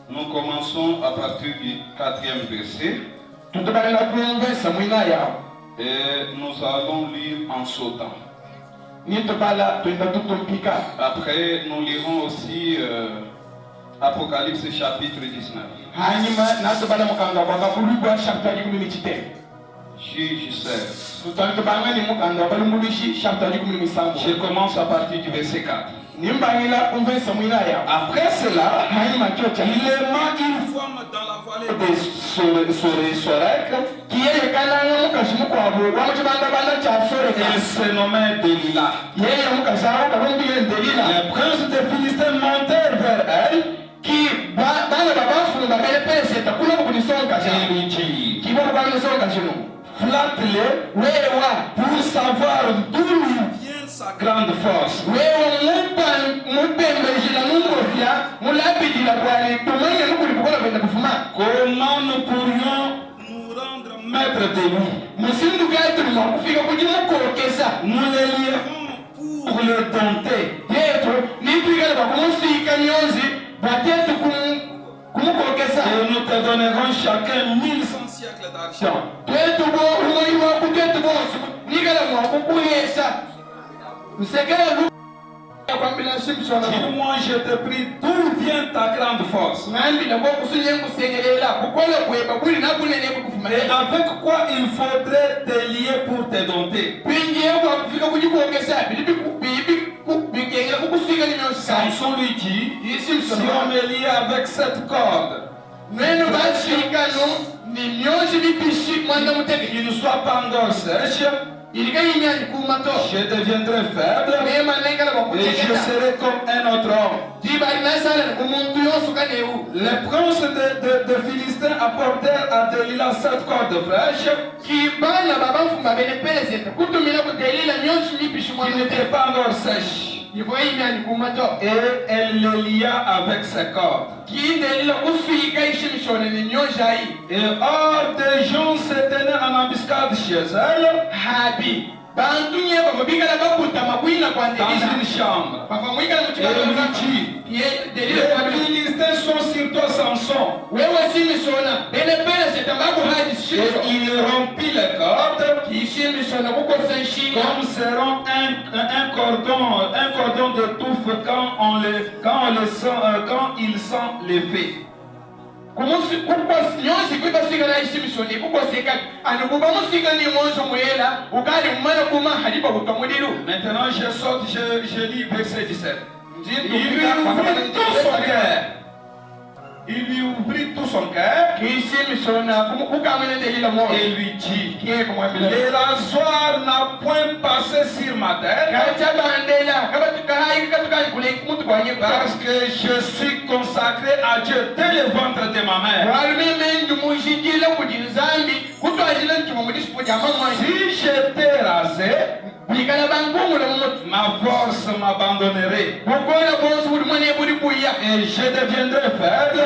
Nous commençons à partir du 4e verset. Et nous allons lire en sautant. Après, nous lirons aussi Apocalypse chapitre 19. Juge 16. Je commence à partir du verset 4. Après cela, il aima une femme dans la vallée de Sorek. Elle se nommait Delilah. Les princes des Philistins montèrent vers elle. Et lui dit, flatte-le pour savoir d'où lui vient sa grande force. Comment nous pourrions nous rendre maîtres de lui? Nous les lierons pour le dompter. Et nous te donnerons chacun 1100 siècles d'argent. Dis-moi, je te prie, d'où vient ta grande force? Et avec quoi il faudrait te lier pour te dompter? Samson lui dit, si on me lie avec cette corde, qu'il ne soit pas encore sèche, je deviendrai faible et je serai comme un autre homme. Les princes de Philistins apportèrent à Delilah cette corde fraîche qui n'était pas encore sèche. Et elle le lia avec ses cordes. Et hors des gens se tenaient en embuscade chez elle. Dans une chambre. Et lui dit, les Philistins sont sur toi, Samson. Et il rompit les cordes comme seront un cordon de touffe quand il sent l'effet. Maintenant je saute, je lis verset 17. Il lui ouvrit tout son cœur et lui dit, le rasoir n'a point passé sur ma tête parce que je suis consacré à Dieu dès le ventre de ma mère. Si j'étais rasé, ma force m'abandonnerait et je deviendrai faible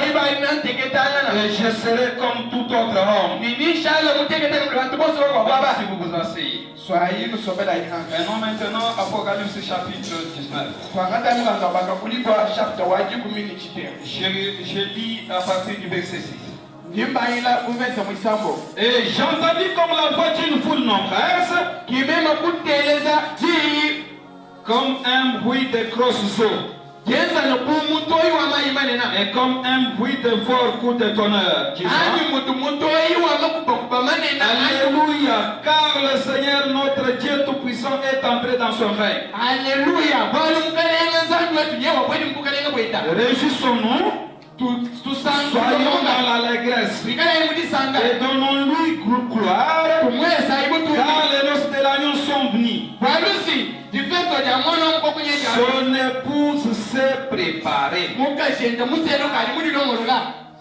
et je serai comme tout autre homme. Si vous vous asseyez. Maintenant, Apocalypse chapitre 19. Je lis à partir du verset 6. Et j'entendis comme la voix d'une foule nombreuse, comme un bruit de grosses eaux, et comme un bruit de fort coup de tonnerre, alléluia, car le Seigneur notre Dieu Tout-Puissant est entré dans son règne. Réjouissons-nous. Soyons dans l'allégresse et donnons-lui gloire, car les noces de l'agneau sont venues. Son épouse s'est préparée.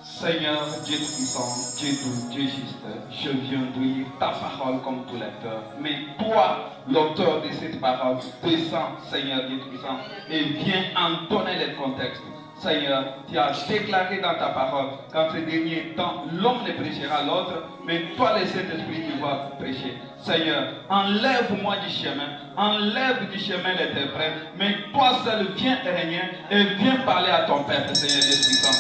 Seigneur, Dieu puissant, Dieu doux, Dieu juste, je viens de lire ta parole comme tout lecteur. Mais toi, l'auteur de cette parole, descends, Seigneur Dieu puissant, et viens en donner le contexte. Seigneur, tu as déclaré dans ta parole qu'en ce dernier temps, l'homme ne prêchera l'autre, mais toi, le Saint-Esprit, tu vas prêcher. Seigneur, enlève-moi du chemin l'interprète, mais toi seul viens régner et viens parler à ton Père, Seigneur Dieu puissant.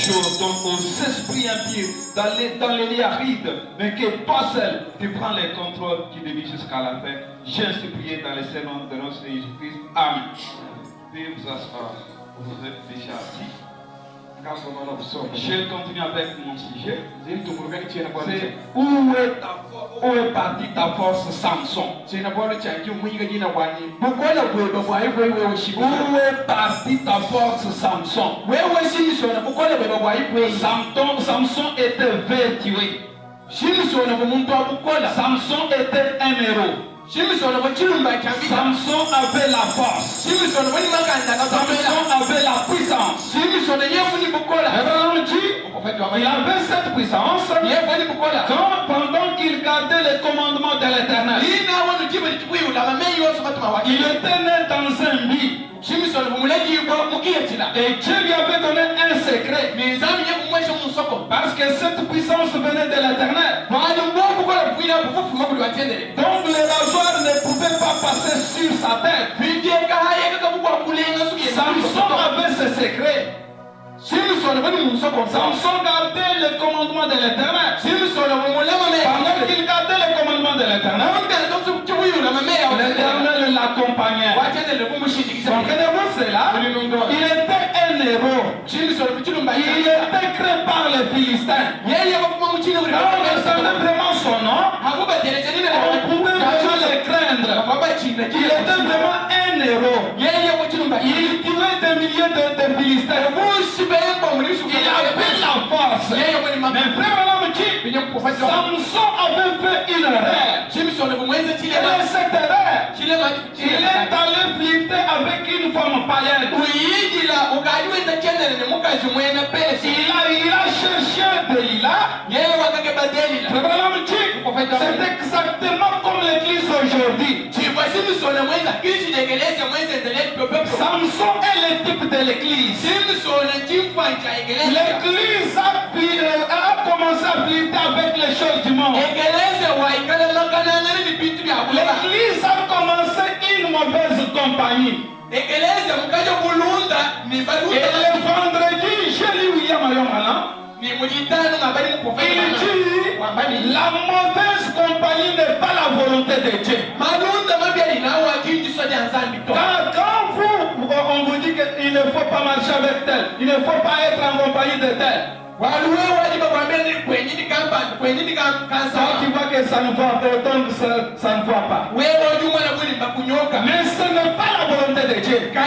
J'ordonne aux esprits impies d'aller dans les lieux arides, mais que toi seul, tu prends les contrôles qui dévient jusqu'à la fin. J'ai ainsi prié dans le Seigneur de notre Seigneur Jésus-Christ. Amen. Veuillez vous asseoir. Vous êtes déjà assis. Je continue avec mon sujet. C'est où est partie ta force, Samson? Où est partie ta force, Samson? Samson était vertueux. Samson était un héros. Samson avait la force. Samson avait la puissance. Il avait cette puissance pendant qu'il gardait les commandements de l'Éternel. Il était né dans un lit. Et Dieu lui avait donné un secret. Parce que cette puissance venait de l'Éternel. Donc les rasoirs ne pouvaient pas passer sur sa tête. Samson avait ce secret. Samson gardait le commandement de l'Éternel. Pendant qu'il gardait le commandement de l'Éternel, l'Éternel l'accompagnait. Comprenez-vous cela? Il était un héros. Il était créé par les Philistins. Quand on entendait vraiment son nom, on pouvait vraiment le craindre. Il était vraiment un héros. Il tuait des milliers de Philistins. Il avait la force. Mais frère, Samson avait fait une erreur. Quelle est cette erreur? Il est allé flirter avec une femme païenne. Il a cherché Delilah. C'est exactement comme l'église aujourd'hui. Samson est le type de l'église. L'église a commencé à flirter avec les choses du monde. L'église a commencé une mauvaise compagnie. Et le vendredi, j'ai lu William Ayomala. Il dit la mauvaise compagnie n'est pas la volonté de Dieu. Quand on vous dit qu'il ne faut pas marcher avec tel, il ne faut pas être en compagnie de tel. Quand tu vois que ça ne va pas, donc ça ne va pas. Mais ce n'est pas la volonté de Dieu. Car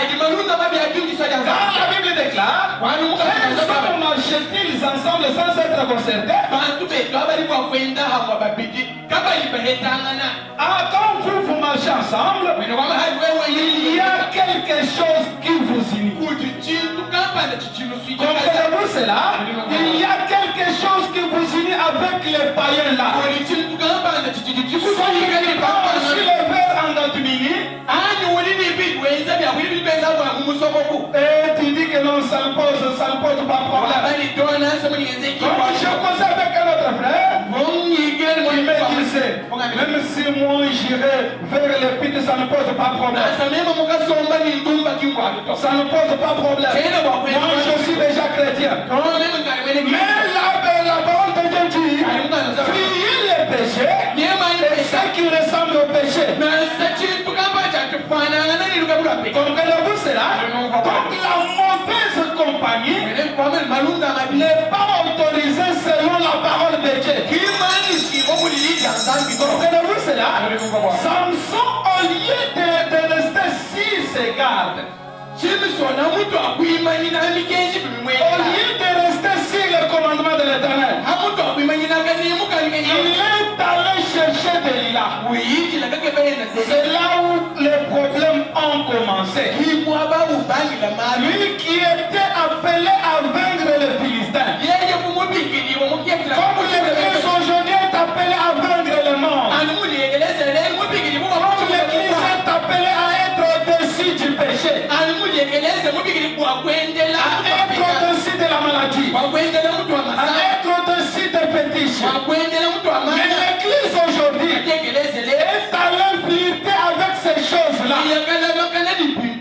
la Bible déclare, les hommes marchent-ils ensemble sans être concertés? Quand vous marchez ensemble, il y a quelque chose qui vous unit. Comprenez-vous cela? Il y a quelque chose qui vous unit avec les païens là. Sur les verres en Antimini, et tu dis que non, ça ne pose pas de problème. Donc je cause avec un autre frère, il me disait, même si moi j'irai vers les pites, ça ne pose pas de problème. Ça ne pose pas de problème. Moi je suis déjà chrétien. Mais la parole de Dieu dit, fuyez les péchés et ceux qui ressemblent au péché. Comprenez-vous cela? Donc la mauvaise compagnie n'est pas autorisée selon la parole de Dieu. Comprenez-vous cela? Samson, au lieu de rester sur ses gardes, au lieu de rester sur le commandement de l'Éternel, il est allé chercher Delilah. C'est là où les problèmes ont commencé. Lui qui était appelé à vaincre les Philistins, comme l'église aujourd'hui est appelée à vaincre le monde, comme l'église est appelée à être au-dessus du péché, à être maladie, à être au-dessus des fétiches. Mais l'église aujourd'hui est allée flirter avec ces choses-là.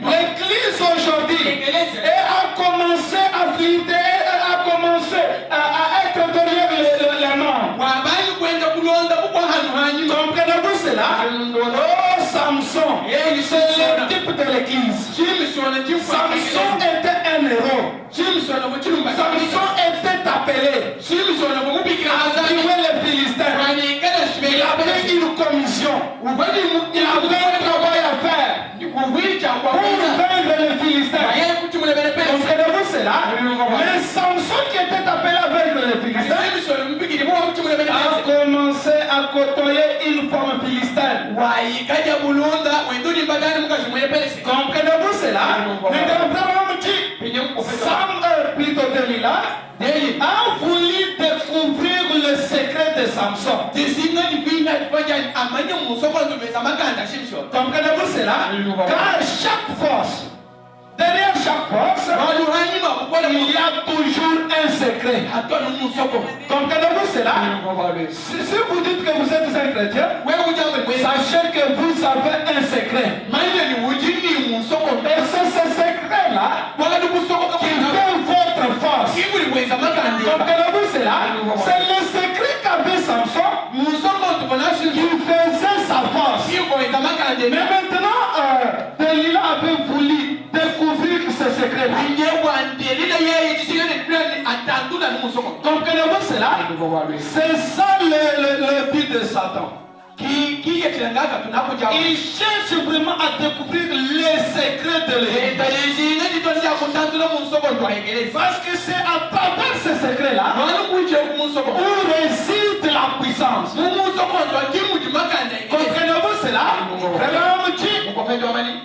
L'église aujourd'hui a commencé à flirter, a commencé à être derrière les morts. Comprenez-vous cela? Oh, Samson, c'est le type de l'église. Samson était un héros. Samson était appelé à tuer les Philistins. Il avait une commission. Il avait un travail à faire pour vaincre les Philistins. Comprenez-vous cela? Mais Samson qui était appelé à vaincre les Philistins a commencé à côtoyer une femme philistine. Comprenez-vous cela? Plutôt Delilah a voulu découvrir le secret de Samson. Comprenez-vous cela? Car chaque force, derrière chaque force, il y a toujours un secret. Comprenez-vous cela? Si vous dites que vous êtes un chrétien, sachez que vous avez un secret. Et c'est ce secret-là qui fait votre force. Comprenez-vous cela? C'est le secret qu'avait Samson qui faisait sa force. Mais maintenant, Delilah avait voulu découvrir ce secret. Comprenez-vous cela? C'est ça le but de Satan. Il cherche vraiment à découvrir les secrets de l'église. Parce que c'est à travers ces secrets-là où réside la puissance. Comprenez-vous cela?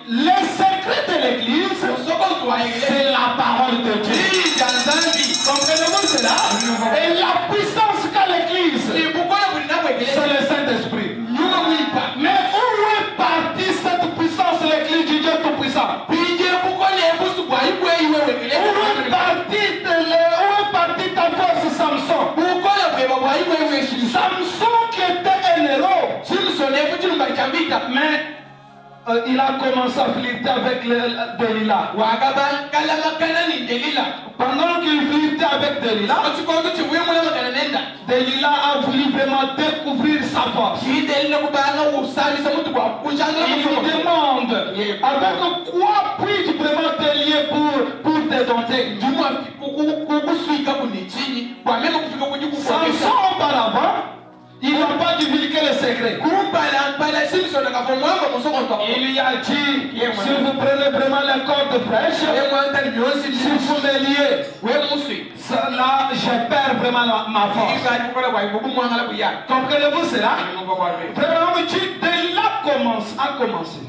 Les secrets de l'église, c'est la parole de Dieu. Comprenez-vous cela? Et la puissance qu'a l'église, c'est le Saint-Esprit. Mais où est partie cette puissance, l'église du Dieu Tout-Puissant? Où est partie ta force, Samson? Samson qui était un héros, mais il a commencé à flirter avec Delilah. Pendant qu'il flirtait avec Delilah, Delilah a voulu vraiment découvrir sa force. Il lui demande, avec quoi puis-je vraiment te lier pour te dompter? Samson auparavant, il n'a pas divulgué le secret. Il lui a dit, si vous prenez vraiment les cordes fraîches, si vous me liez, là je perds vraiment ma force. Comprenez-vous cela? Vraiment, Delilah a commencé.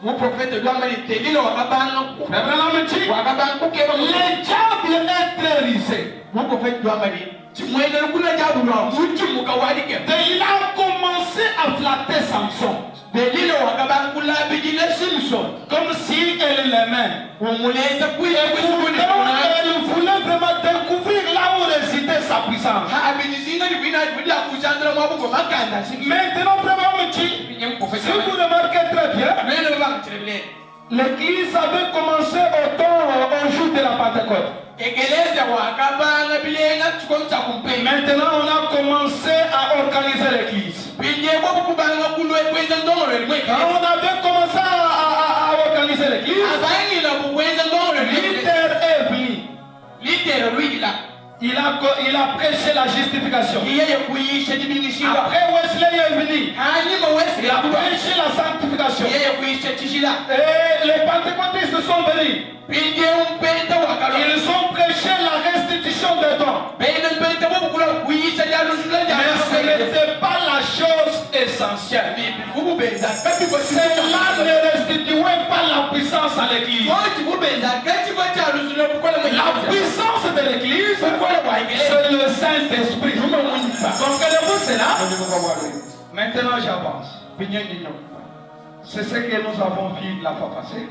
Mon prophète doit m'arrêter. Le diable est très risé. Mon prophète doit m'arrêter. Delilah a commencé à flatter Samson. Comme si elle l'aimait. Elle voulait vraiment découvrir là où résidait sa puissance. Maintenant, vraiment, si vous remarquez très bien, l'église avait commencé au jour de la Pentecôte. Maintenant, on a commencé à organiser l'église. Quand on avait commencé à organiser l'église, Luther est venu. Il a prêché la justification. Après, Wesley est venu. Il a prêché la sanctification. Et les pentecôtistes sont venus. Ils ont prêché la restitution des dons. Mais ce n'était pas la chose essentielle. Cela ne restituait pas la puissance à l'église. La puissance de l'église, c'est le Saint-Esprit. Comprenez-vous cela? Maintenant j'avance. C'est ce que nous avons vu la fois passée.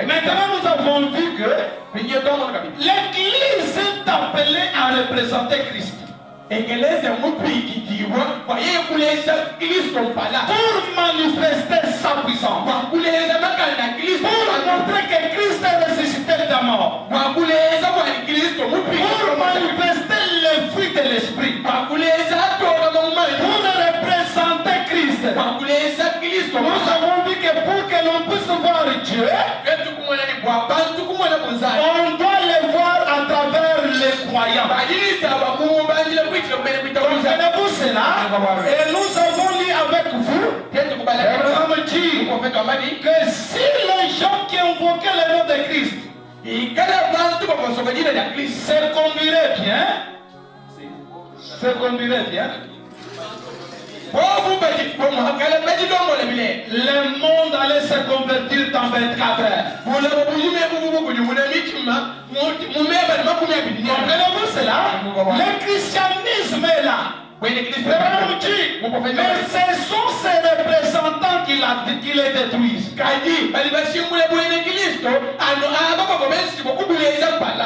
Maintenant, nous avons vu que l'Église est appelée à représenter Christ. Pour manifester sa puissance. Pour montrer que Christ est ressuscité de la mort. Pour manifester le fruit de l'esprit. Pour représenter Christ. Nous avons vu que pour que l'on puisse voir Dieu, on doit le voir à travers les croyants. Comprenez-vous cela? Et nous avons lu avec vous, que si les gens qui invoquaient le nom de Christ se conduiraient bien, le monde allait se convertir dans 24 heures. Comprenez-vous cela? Le christianisme est là. Mais ce sont ces représentants qui les détruisent.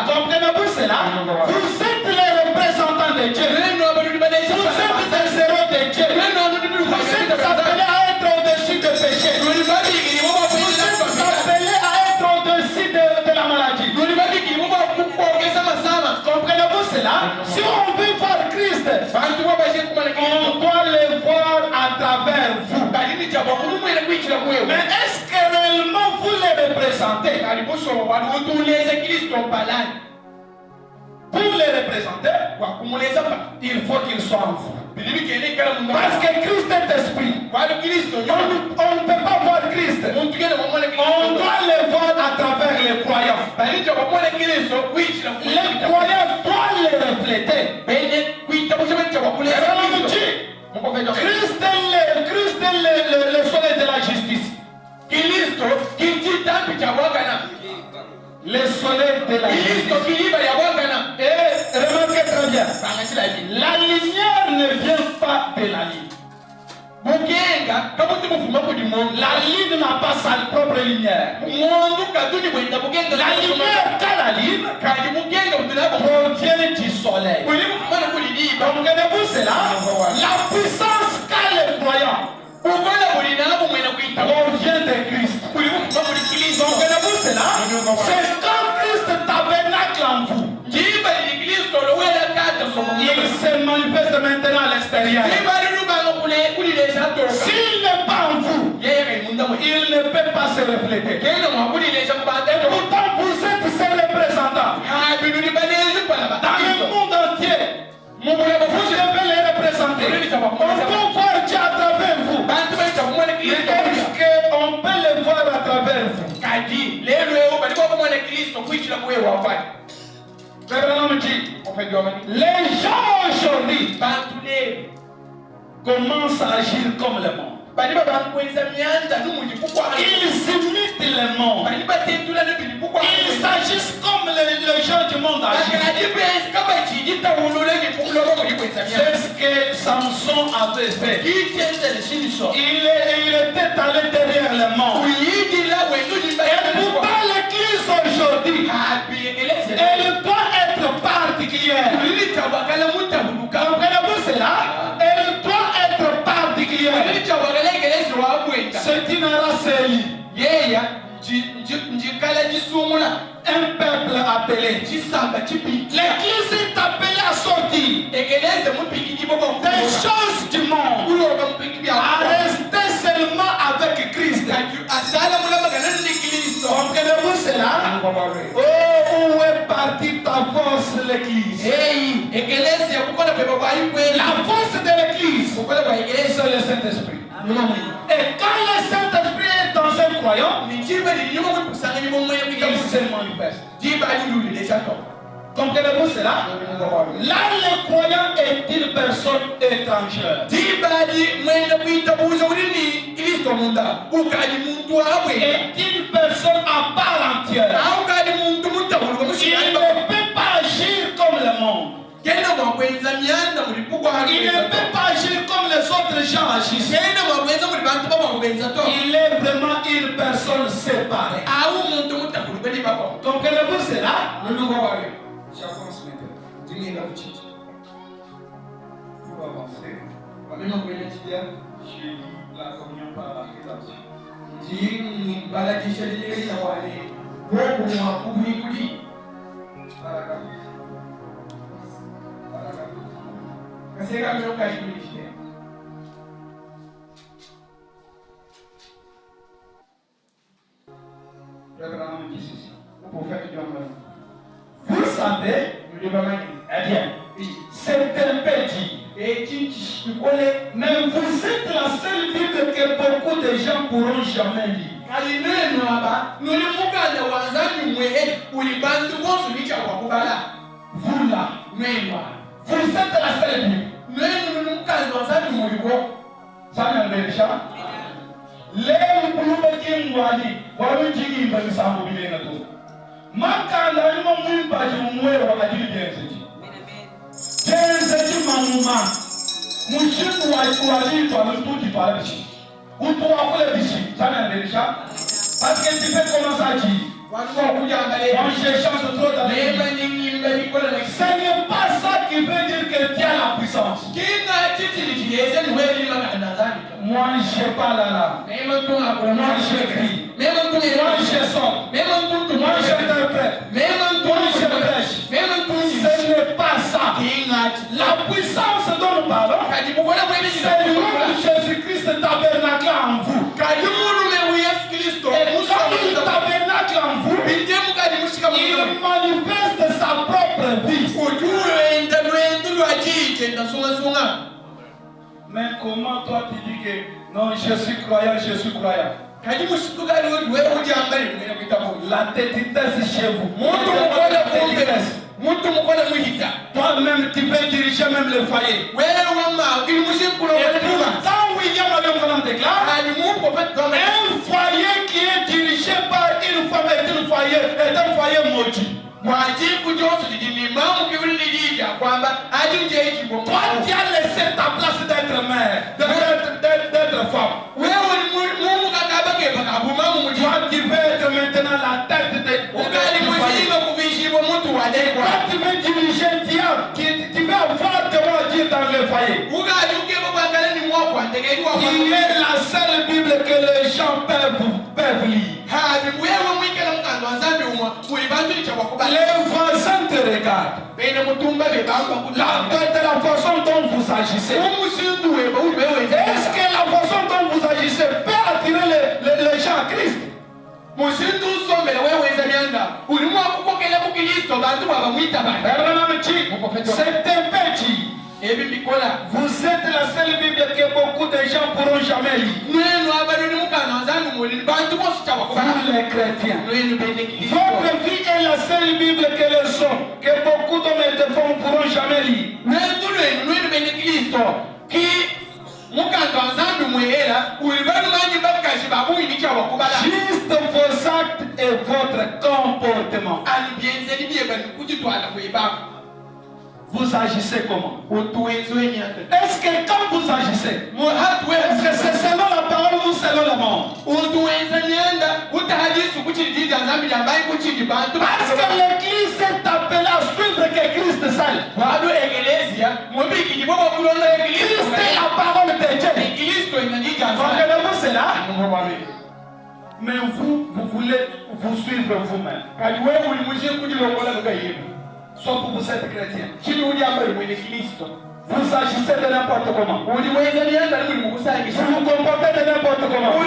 Comprenez-vous cela? Vous êtes les représentants de Dieu. Vous êtes des héros de Dieu. Vous êtes appelés à être au-dessus du péché. Vous êtes appelés à être au-dessus de la maladie. Comprenez-vous cela? Si on veut voir Christ, on doit le voir à travers vous. Mais est-ce que réellement vous les représentez? Pour les représenter, il faut qu'ils soient en vous. Parce que Christ est esprit. On ne peut pas voir Christ. On doit le voir à travers les croyants. Les croyants doivent le refléter. Christ est le soleil de la justice. Le soleil de la justice. Et remarquez très bien, la lumière ne vient pas de la ligne. La ligne n'a pas sa propre lumière. La lumière qu'a la ligne provient du soleil. Comprenez-vous cela? La puissance qu'a le croyant provient de Christ. Comprenez-vous cela? C'est quand Christ tabernacle en vous. Il se manifeste maintenant à l'extérieur. S'il n'est pas en vous, il ne peut pas se refléter. Et pourtant, vous êtes ses représentants. Dans le monde entier, vous devez les représenter. On peut voir Dieu à travers vous. Est-ce qu'on peut le voir à travers vous? Les gens aujourd'hui commencent à agir comme le monde. Ils imitent le monde. Ils agissent comme les gens du monde agissent. C'est ce que Samson avait fait. Il était allé derrière le monde. Et pourtant l'église aujourd'hui, elle doit être particulière. Comprenez-vous cela? Elle doit être particulière. C'est une race élue. Un peuple appelé. L'église est appelée à sortir des choses du monde, à rester seulement avec Christ. Comprenez-vous cela? Oh, où est partie ta force, l'église? La force de l'église, c'est le Saint-Esprit. Et quand le Saint-Esprit est dans un croyant, il se manifeste. Comprenez-vous cela? Là, le croyant est une personne étrangère. Est une personne à part entière. Il ne peut pas agir comme le monde. Il ne peut pas agir comme les autres gens agissent. Il est vraiment une personne séparée. Comprenez-vous cela? J'avance maintenant. Dis-moi la petite. Pour avancer. Maintenant, vous voyez bien, j'ai dit la communion par la rédemption. Dis, baladisha lile ya wale. Mungu mwakubikuli. Baraka. Baraka. Kaseka mioka shulishia. Vous savez, eh bien, certains petits et mais vous êtes la seule Bible que beaucoup de gens pourront jamais lire. Vous là, vous êtes la seule Bible. Ça n'a pas déjà. Les Bouloubekins Wadi, Wabujigi, Banisamo Bilenato. Makanda, you know, Mumba, you know, what I did against it. Kenzi Mamuma, Mushiku Wadi, to a little bit of Utu Akule Bishi, ça n'a pas déjà. Parce que tu fais comment ça dit. On cherche trop d'aller. Ce n'est pas ça qui veut dire que tu as la puissance. Moi je parle là. Moi j'écris. Moi je sors. Moi j'interprète. Moi je prêche. Ce n'est pas ça. La puissance dont nous parlons, c'est le nom de Jésus-Christ tabernacle en vous. Et quand il tabernacle en vous, il manifeste sa propre vie. Mais comment toi tu dis que non, je suis croyant, je suis croyant? La tétitesse chez vous. Toi-même tu peux diriger même le foyer. Et quand William Alliam déclare, un foyer qui est dirigé par une femme est un foyer maudit. Toi tu as laissé ta place d'être mère, d'être femme. Toi tu veux être maintenant la tête de foyer. Quand tu veux diriger, tu veux avoir de quoi dire dans le foyer. Il est la seule Bible que les gens peuvent lire. Les voisins te regardent. De la façon dont vous agissez. Est-ce que la façon dont vous agissez peut attirer les gens à Christ? C'est un petit. Vous êtes la seule Bible que beaucoup de gens pourront jamais lire. Vous les chrétiens, votre vie est la seule Bible que beaucoup d'hommes et de femmes pourront jamais lire. Juste vos actes et votre comportement. Vous agissez comment? Est-ce que quand vous agissez, est-ce que c'est selon la parole ou selon le monde? Parce que l'Église est appelée à suivre que Christ seul. Christ est la parole de Dieu. Comprenez-vous cela? Mais vous voulez vous suivre vous-même. Sauf que vous êtes chrétien. Vous agissez de n'importe comment. Vous vous comportez de n'importe comment. On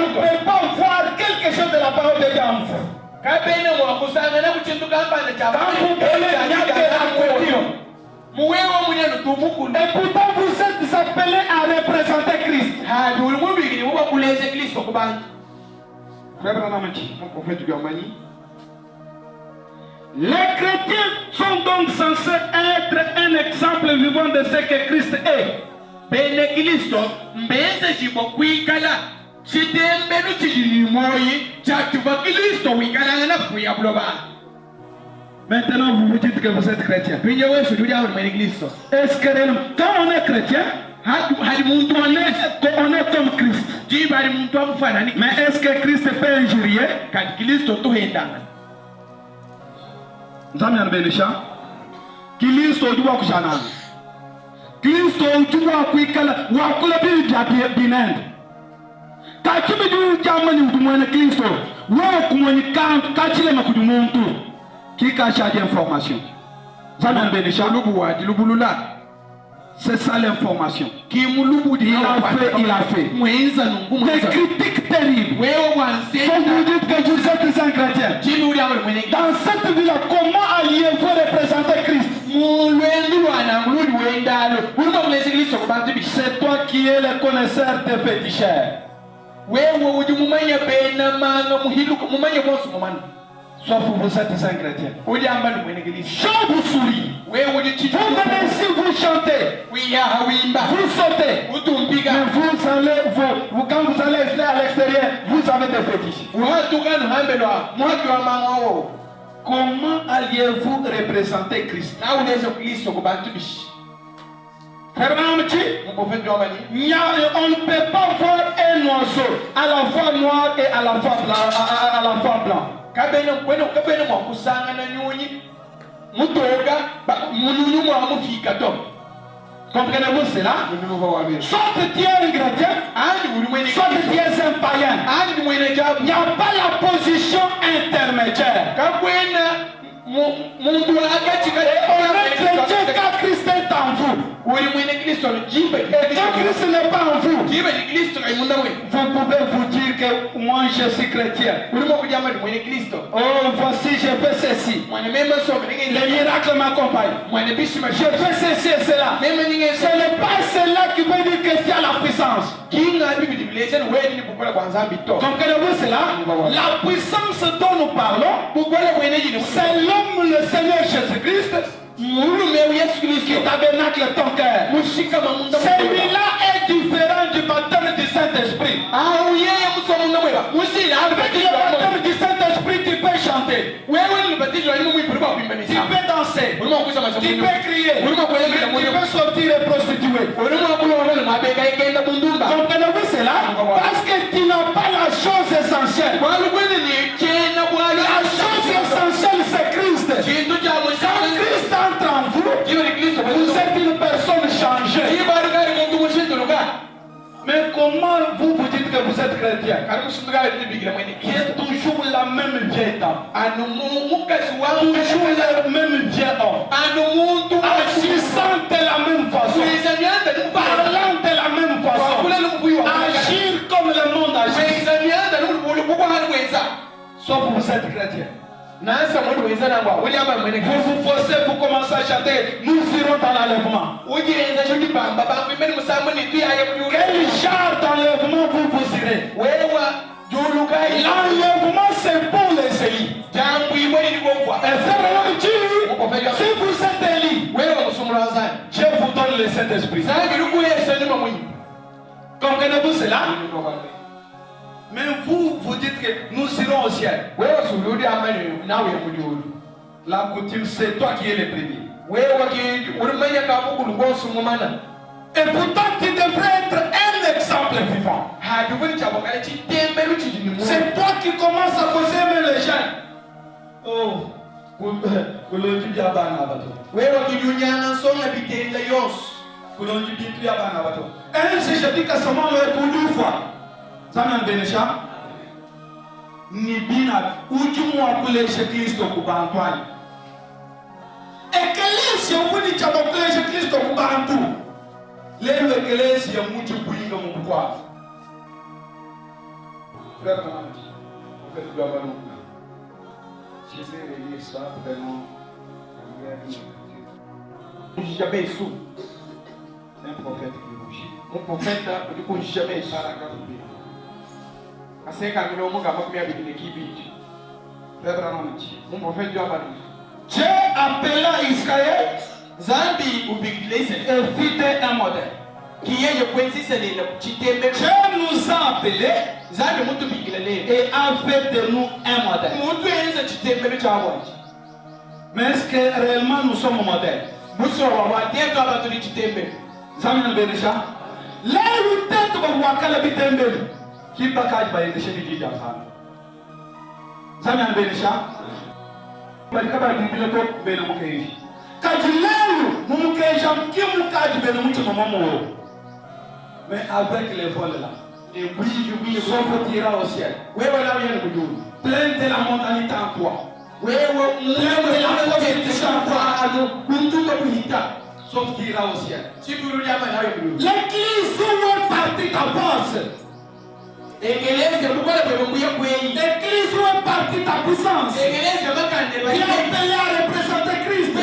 ne peut pas voir quelque chose de la parole de Dieu en vous. Quand vous prenez la question, et pourtant vous êtes appelés à représenter Christ. Les chrétiens sont donc censés être un exemple vivant de ce que Christ est. Maintenant, vous vous dites que vous êtes chrétien. Est-ce que quand on est chrétien, on est comme Christ. Mais est-ce que Christ peut injurier? Qui cache l'information? C'est ça l'information. Il a fait. Des critiques terribles. Quand vous dites que vous êtes un chrétien, dans cette vie-là, comment alliez-vous représenter Christ? C'est toi qui es le connaisseur des féticheurs. Sauf que vous êtes un chrétien. Je vous souris. Vous venez ici, vous chantez. Vous sautez. Mais quand vous allez à l'extérieur, vous avez des fétiches. Comment alliez-vous représenter Christ? On ne peut pas voir un oiseau à la fois noir et à la fois blanc. Comprenez-vous cela? Soit tu es un chrétien, soit tu es un païen. Il n'y a pas la position intermédiaire. On est chrétien car Christ est en vous. Et quand Christ n'est pas en vous, vous pouvez vous dire que moi je suis chrétien. Oh, voici, je fais ceci. Les miracles m'accompagnent. Je fais ceci et cela. Ce n'est pas cela qui veut dire que tu as la puissance. Comprenez-vous cela? La puissance dont nous parlons, c'est l'homme, le Seigneur Jésus-Christ, qui tabernacle ton cœur. Celui-là est différent du baptême du Saint-Esprit. Avec le baptême du Saint-Esprit, tu peux chanter. Tu peux danser. Tu peux crier. Tu peux sortir et prostituer. Comprenez-vous cela? Parce que tu n'as pas la chose essentielle. La chose essentielle, c'est Christ. Quand Christ entre en vous, vous êtes une personne changée. Mais comment vous dites que vous êtes chrétien? Qui est toujours la même vieille dame, toujours le même vieux homme, agissant de la même façon, parlant de la même façon, agir comme le monde agit. Sauf que vous êtes chrétien. Vous vous forcez pour commencer à chanter. Nous irons dans l'enlèvement. Quel genre d'enlèvement vous irez? L'enlèvement c'est pour les élus. Si vous êtes élus, Dieu vous donne le Saint-Esprit. Comprenez-vous cela? Mais vous dites que nous irons au ciel. La coutume, c'est toi qui es le premier. Et pourtant, tu devrais être un exemple vivant. C'est toi qui commences à poser les gens. Oh, ainsi, je dis que seulement le pour 2 fois. Samuel Benesha, Nibina, Ujumu Akule Christ au Kubantoine. Ecclesia, vous dites à l'Ecclesia Christ au Kubantu. L'Ecclesia, Moutu Bouinga Moukoua. Frère Manandi, vous faites du abalou. Je sais relier ça, vraiment. Jamais sous. C'est un prophète qui rougit. Mon prophèt, il ne bouge jamais ça. Dieu appela Israël et fit un modèle. Dieu nous a appelés et a fait de nous un modèle. Mais est-ce que réellement nous sommes modèles? Zamina Benisha. Là où tête va voir qu'elle habite un peu. Qui va cacher par les chefs de Japan? Zamina Benisha. Parce que par du pilote Benomokei. Kadileu, Mumukai Jam, qui Mukaj Benomutu Momo. Mais avec les vols là. Et oui, sauf tirera au ciel. Oui, voilà, il y a le boulot. Plein de la montagne en toi. Oui, plein de la prostitution en toi. Sauf tirera au ciel. L'église où est partie ta force. L'église où est partie ta puissance. Qui a appelé à représenter Christ.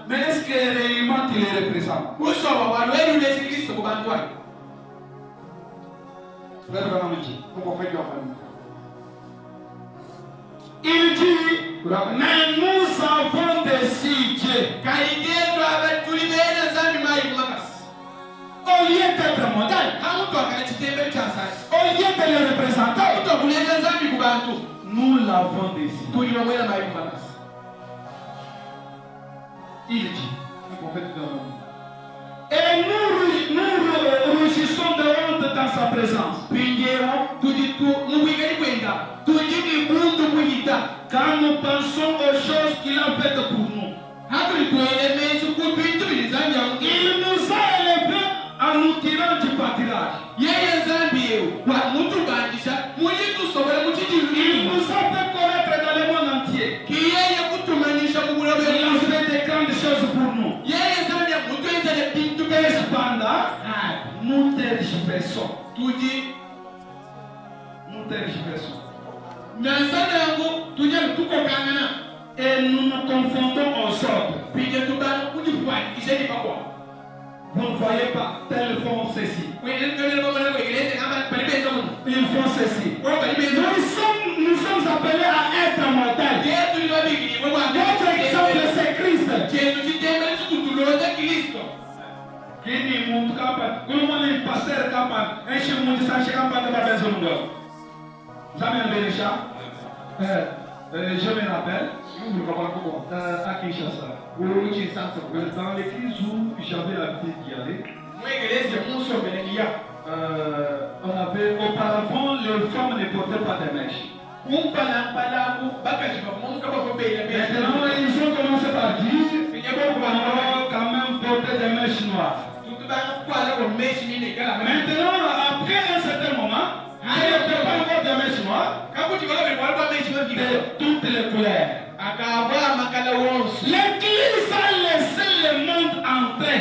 Mais est-ce que réellement tu les représentes? Il dit, mais nous avons décidé, au lieu d'être modèle, au lieu de les représenter, nous l'avons décidé. Il dit, et nous rougissons de honte dans sa présence. Quand nous pensons aux choses qu'il a faites pour nous. Il nous a élevés en nous tirant du pâturage. Il nous a fait connaître dans le monde entier. Il a fait des grandes choses pour nous. Cependant, nous tergiversons. Nous tergiversons. Et nous nous confondons aux autres. Vous ne voyez pas, tels font ceci. Ils font ceci. Nous sommes appelés à être mortels. Notre exemple c'est Christ. Qui dit mon capable, comment les pasteurs capables, un chez mon disant chez capable de la maison de Jamais Bénécha. Je me rappelle, à Kinshasa, dans l'église où j'avais l'habitude d'y aller, on avait auparavant les femmes ne portaient pas de mèches. Maintenant ils ont commencé par dire qu'on va quand même porter des mèches noires. Maintenant, après un certain moment, il n'y a pas encore de mèches noires de toutes les couleurs. L'église a laissé le monde entrer.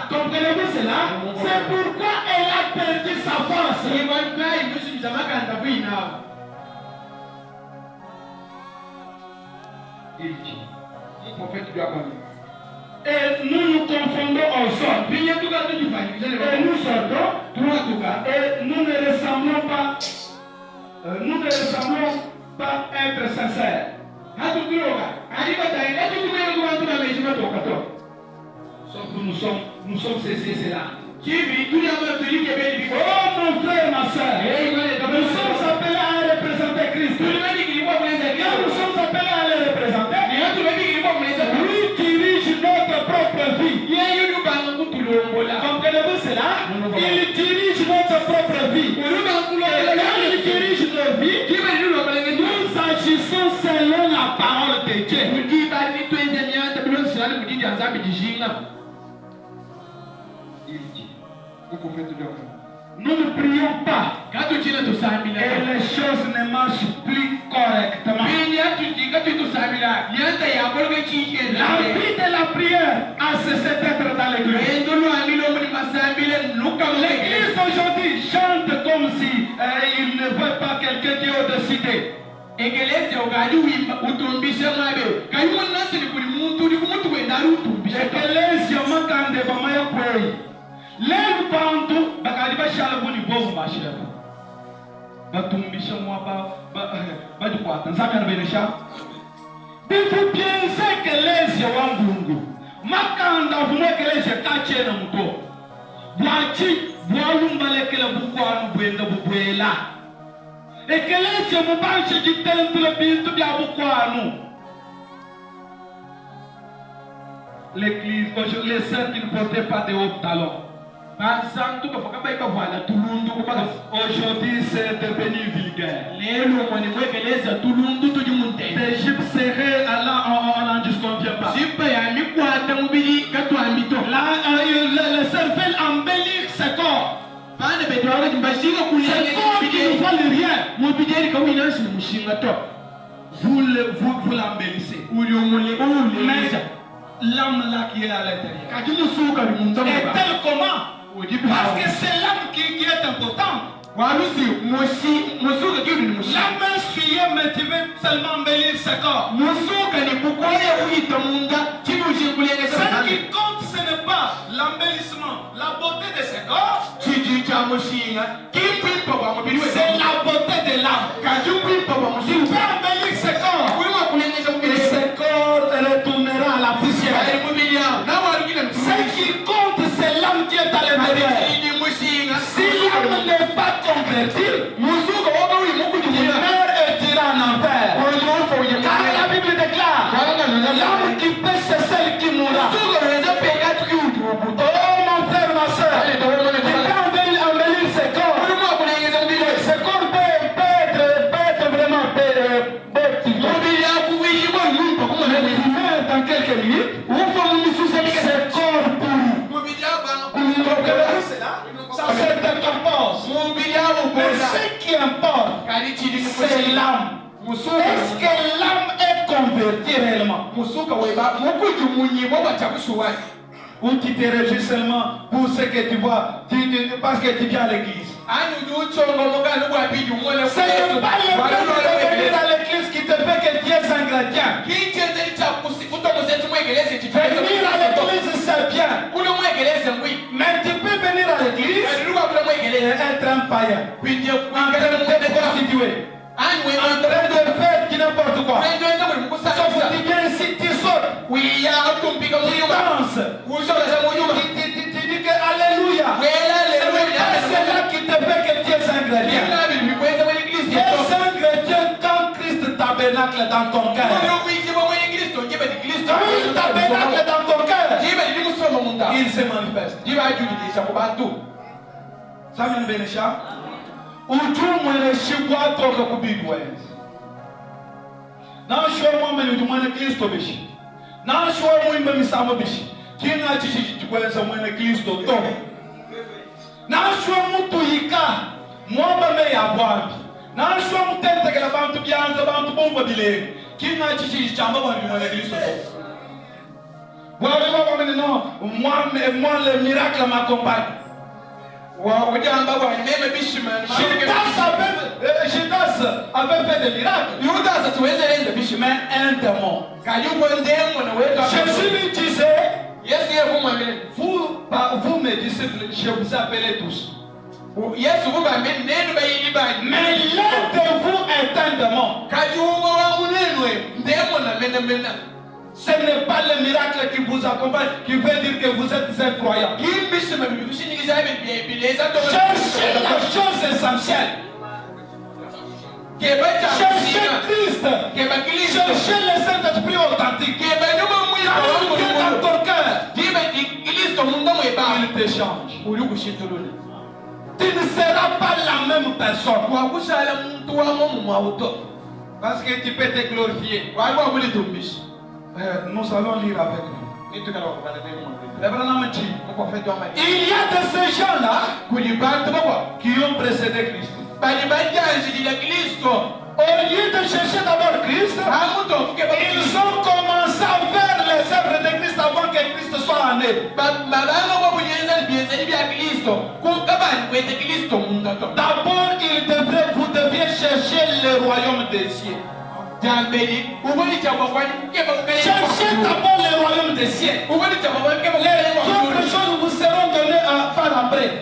Comprenez-vous cela? C'est pourquoi elle a perdu sa force. Il dit, le prophète lui a parlé. Et nous nous confondons ensemble. Et nous sortons. Et nous ne ressemblons pas. Nous ne ressemblons pas être sincères. Sauf que nous sommes ceci et cela. Oh mon frère, ma soeur, nous sommes appelés à représenter Christ. Nous sommes appelés à le représenter. Lui dirige notre propre vie. Comprenez-vous cela? Il dirige notre propre vie. Et quand il dirige nos vies, nous agissons selon la parole de Dieu. Il dit, nous ne prions pas et les choses ne marchent plus correctement. La vie de la prière a cessé d'être dans l'église. L'église aujourd'hui chante comme si il ne veut pas quelqu'un qui est au-dessus d'eux. L'église lève bantu bakali bashala buni bovu bashira batumbisha mwaba bajukwata nzamya nabenesha bitu piense kelezi wangungu makanda vumwe kelezi kachena muto bwachi bwalumbale kele bukwanu bwenda bubwela Ekeleze mubanche chitembele bintu bya bukwanu. L'église, les saints qui ne portaient pas de hauts talons. Aujourd'hui, c'est devenu vulgaire. L'Égypte serait là, on n'en disconvient pas. Là, le cerveau embellit ses corps. C'est corps qui ne valent rien. Vous l'embellissez. Mais l'âme là qui est à l'intérieur est telle comment? Parce que c'est l'âme qui est importante. L'âme suivie, mais tu veux seulement embellir ce corps. Ce qui compte, ce n'est pas l'embellissement, la beauté de ce corps. C'est la beauté de l'âme. Tu peux embellir ce corps. Et ce corps retournera à la poussière. Ce qui compte, c'est l'âme qui est à l'intérieur. Si l'âme n'est pas convertie, il meurt et ira en enfer. Car la Bible déclare, l'âme qui pêche, c'est celle qui mourra. Oh mon frère, ma soeur, tu peux embellir ce corps. Ce corps peut être vraiment beau. Dans quelques minutes, ce corps pourri. Ça se décompose. Mais ce qui importe, c'est l'âme. Est-ce que l'âme est convertie réellement? Ou tu te réjouis seulement pour ce que tu vois, parce que tu viens à l'église? Ce n'est pas le fait de venir à l'église qui te fait que tu es un chrétien. Venir à l'église, c'est bien. Mais tu peux venir à l'église et être un païen, en train de te prostituer, en train de faire n'importe quoi. Sauf que tu viens ici, tu sautes, tu danses, tu dis que Alléluia. C'est là qui te fait que tu es un chrétien. Tu es un chrétien quand Christ tabernacle dans ton cœur. Quand il tabernacle dans ton cœur, il se manifeste. Ça vient de Bénécha. Ujumwe shibwa toka kubidwezi. Nashwa mwamba ni ujumwe Kristo bishi. Nashwa mwimba misamo bishi. Kina chichi chikweza mwene Kristo to. Nashwa mutu yika mwamba me ya bwambi. Nashwa mutente kala bantu byanza bantu bomba bile. Kina chichi chamba mwene Kristo to. Non, moi le miracle m'accompagne. Judas avait fait des miracles. Mais un démon. Jésus lui disait, vous mes disciples, je vous appelle tous. Mais l'un de vous est un démon. Ce n'est pas le miracle qui vous accompagne, qui veut dire que vous êtes un croyant. Cherchez la chose essentielle. Cherchez Christ. Cherchez le Saint-Esprit authentique. Quand il est dans ton cœur, il te change. Tu ne seras pas la même personne. Parce que tu peux te glorifier. Nous allons lire avec nous. Il y a de ces gens-là qui ont précédé Christ. Au lieu de chercher d'abord Christ, ils ont commencé à faire les œuvres de Christ avant que Christ soit né. D'abord, vous deviez chercher le royaume des cieux. Cherchez d'abord le royaume des cieux. Les autres choses vous seront données à faire après.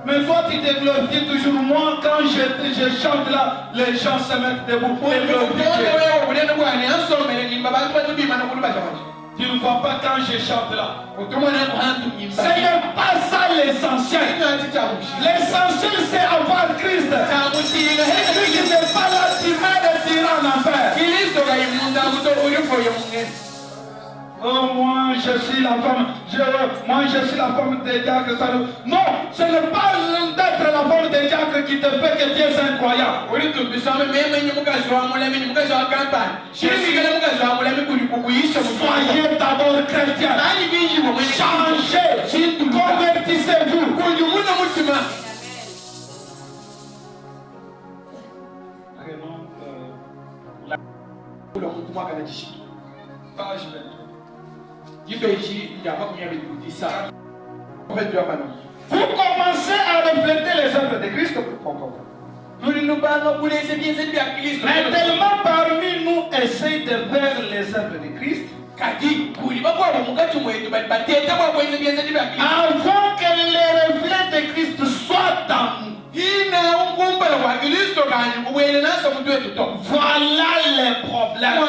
Mais toi tu te glorifies toujours. Moi quand je chante là, les gens se mettent debout pour glorifier. Tu ne vois pas quand je chante là. Ce n'est pas ça l'essentiel. L'essentiel c'est avoir Christ. Celui qui n'est pas là, tu mets le tyran en enfer. Oh, moi je suis la femme, moi je suis la femme des diacres. Non, ce n'est pas d'être la femme des diacres qui te fait que tu es incroyable. Soyez d'abord chrétien. Changez, convertissez-vous. Page 22. Vous commencez à refléter les œuvres de Christ. Mais tellement parmi nous essayent de faire les œuvres de Christ, avant que les reflets de Christ soient dans nous. Voilà les problèmes.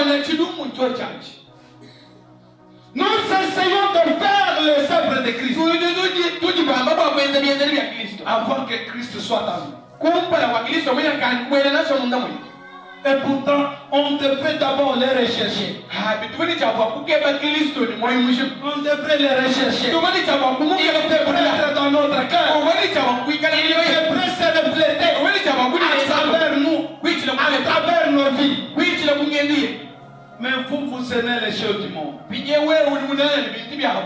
Nous essayons de faire les œuvres de Christ avant que Christ soit en nous. Et pourtant, on devrait d'abord les rechercher. On devrait les rechercher. Ils devraient être dans notre cœur. Ils devraient se refléter à travers nous, à travers nos vies. Mais vous aimez les choses du monde.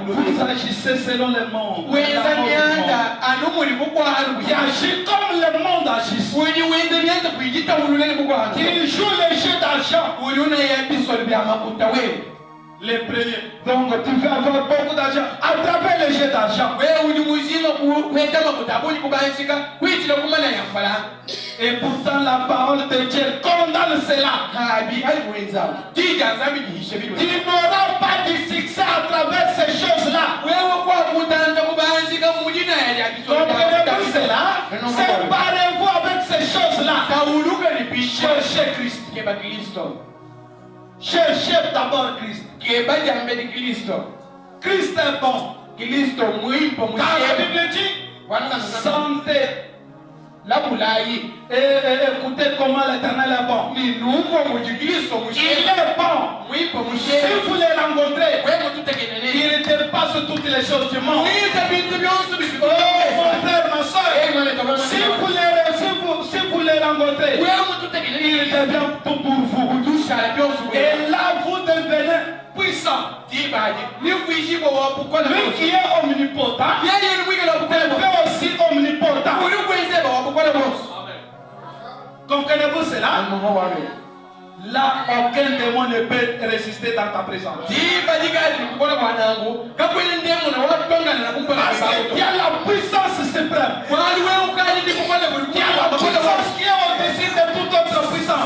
Vous agissez selon le monde. Qui agit comme le monde agit. Qui joue les jeux d'argent. Les premiers. Donc tu veux avoir beaucoup d'argent à travers les jeux d'argent. Et pourtant la parole de Dieu condamne cela. Tu n'auras pas de succès à travers ces choses-là. Comprenez-vous cela? Séparez-vous avec ces choses-là. Cherchez Christ. Cherchez d'abord Christ. Christ est bon. Car la Bible dit santé. Et écoutez comment l'Éternel est bon. Il est bon. Si vous les rencontrez, il dépasse toutes les choses du monde. Oh mon frère, ma soeur, si vous les rencontrez, il devient tout pour vous. Et là vous devenez puissant. Lui qui est omnipotent devient aussi omnipotent. Comprenez-vous cela? Là, aucun démon ne peut résister dans ta présence. Parce que tu as la puissance suprême. Tu as la puissance qui est au-dessus de toute autre puissance.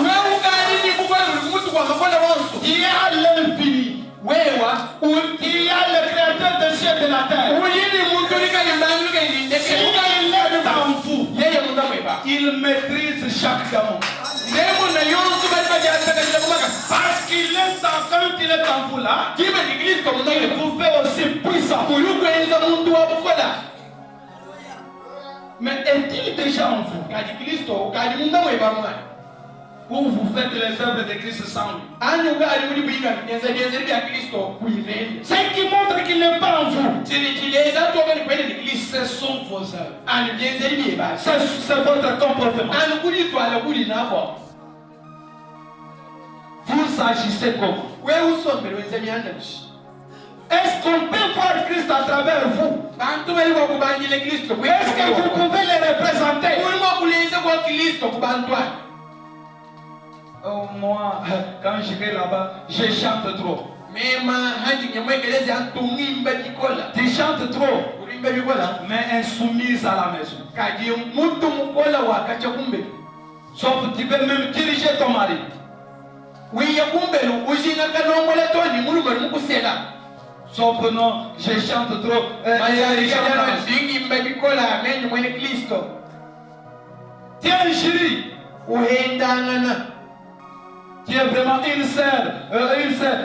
Il y a l'infini. Il y a le créateur des cieux et de la terre. Il est dans vous. Il maîtrise chaque démon. Parce qu'il est quand il est en vous là, il vous fait aussi puissant. Mais est-il déjà en vous? Ou vous faites les œuvres de Christ sans lui? Ce qui montre qu'il n'est pas en vous, ce sont vos œuvres. C'est votre comportement. Vous agissez comment? Est-ce qu'on peut voir Christ à travers vous? Est-ce que vous pouvez les représenter? Oh, moi, quand je vais là-bas, je chante trop. Tu chantes trop, mais insoumise à la maison. Sauf que tu peux même diriger ton mari. Sauf que non, je chante trop. Tu es un jury. Tu es vraiment une sœur.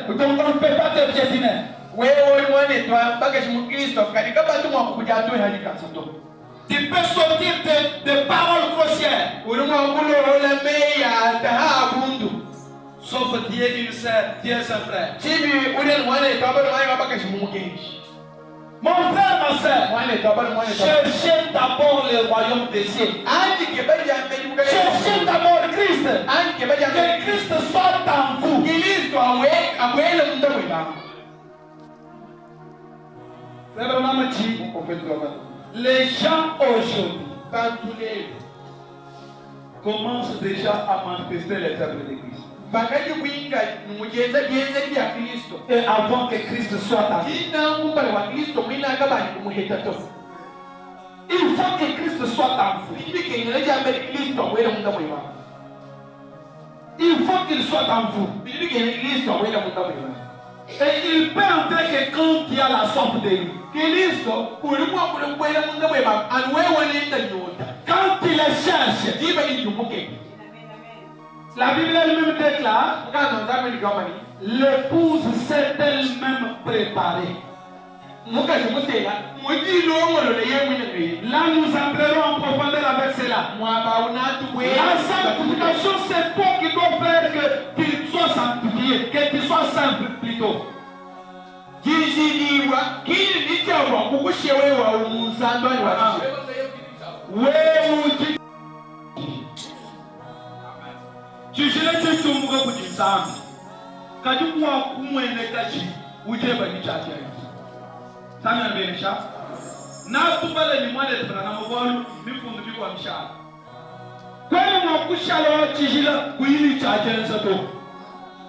Donc on ne peut pas te piétiner. Tu peux sortir des paroles grossières. Sauf Dieu une sœur, Dieu est un frère. Mon frère, ma soeur, cherchez d'abord le royaume des cieux. Cherchez d'abord Christ. Que Christ soit en vous. Les gens aujourd'hui commencent déjà à manifester les œuvres de Christ. Et avant que Christ soit en vous. Il faut que Christ soit en vous. Il faut qu'il soit en vous. Et il peut entrer que quand il y a la soif de lui. Quand il les cherche, la Bible elle-même déclare, l'épouse s'est elle-même préparée. Là, nous entrerons en profondeur avec cela. La sanctification, c'est toi qui dois faire que tu sois sanctifié, que tu sois simple plutôt.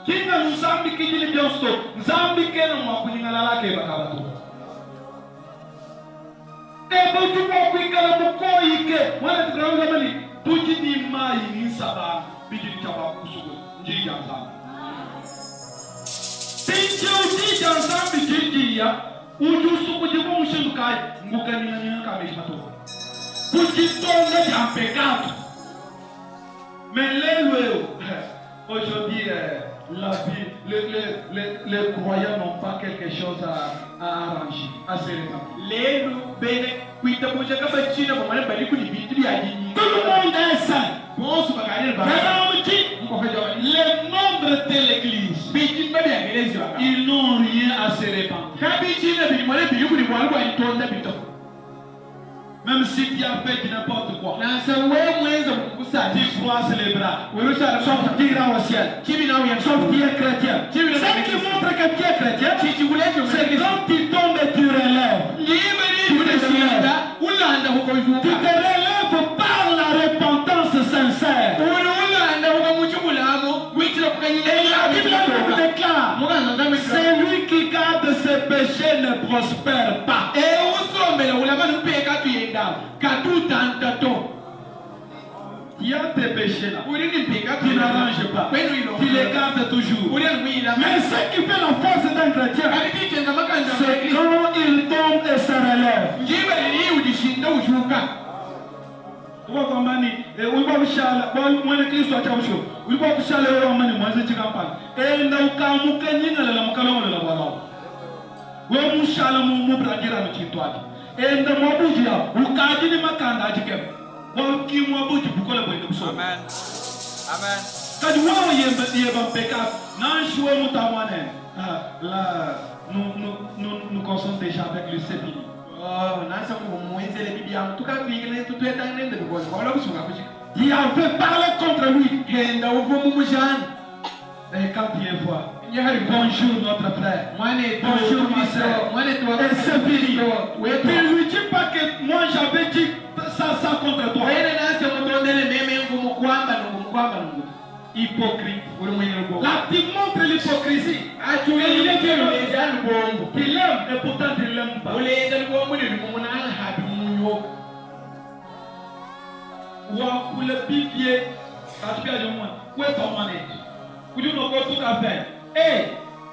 Kinga nzambi kijili byosto nzambi kena mwakunyingala lake bakabato ebo tuko kwikala mukoyike mwana tikranga mali tujidi mai ni saba bijili chaba kusugo njiri janza tinjo tija nzambi jinjiya ujusu kujibu mushindukai ngukani na kameshato kujitonga ya pecado melelo aujourd'hui la vie, les croyants n'ont pas quelque chose à arranger, à se répandre. Tout le monde est saint. Les membres de l'église, ils n'ont rien à se répandre. Même si tu as fait n'importe quoi, tu croises les bras, sauf tu iras au ciel, sauf tu es chrétien. Ce qui montre que tu es chrétien, c'est quand tu tombes et tu relèves. Tu te relèves par la repentance sincère. Et la Bible déclare, celui qui garde ses péchés ne prospère pas. Il y a tes péchés là. Tu n'arranges pas. Tu les gardes toujours. Mais ce qui fait la force d'un chrétien, c'est quand il tombe et se relève. Amen. Nous commençons déjà avec le CPI. Il avait parlé contre lui. Et quand il voit, bonjour notre frère, bonjour ma soeur, et CPI. Tu ne lui dis pas que moi j'avais dit ça contre toi. Hypocrite. Là, tu montres l'hypocrisie. Il aime et pourtant il l'aime pas. Pour le pipier, où est ton manège? Où est tout à faire? Eh,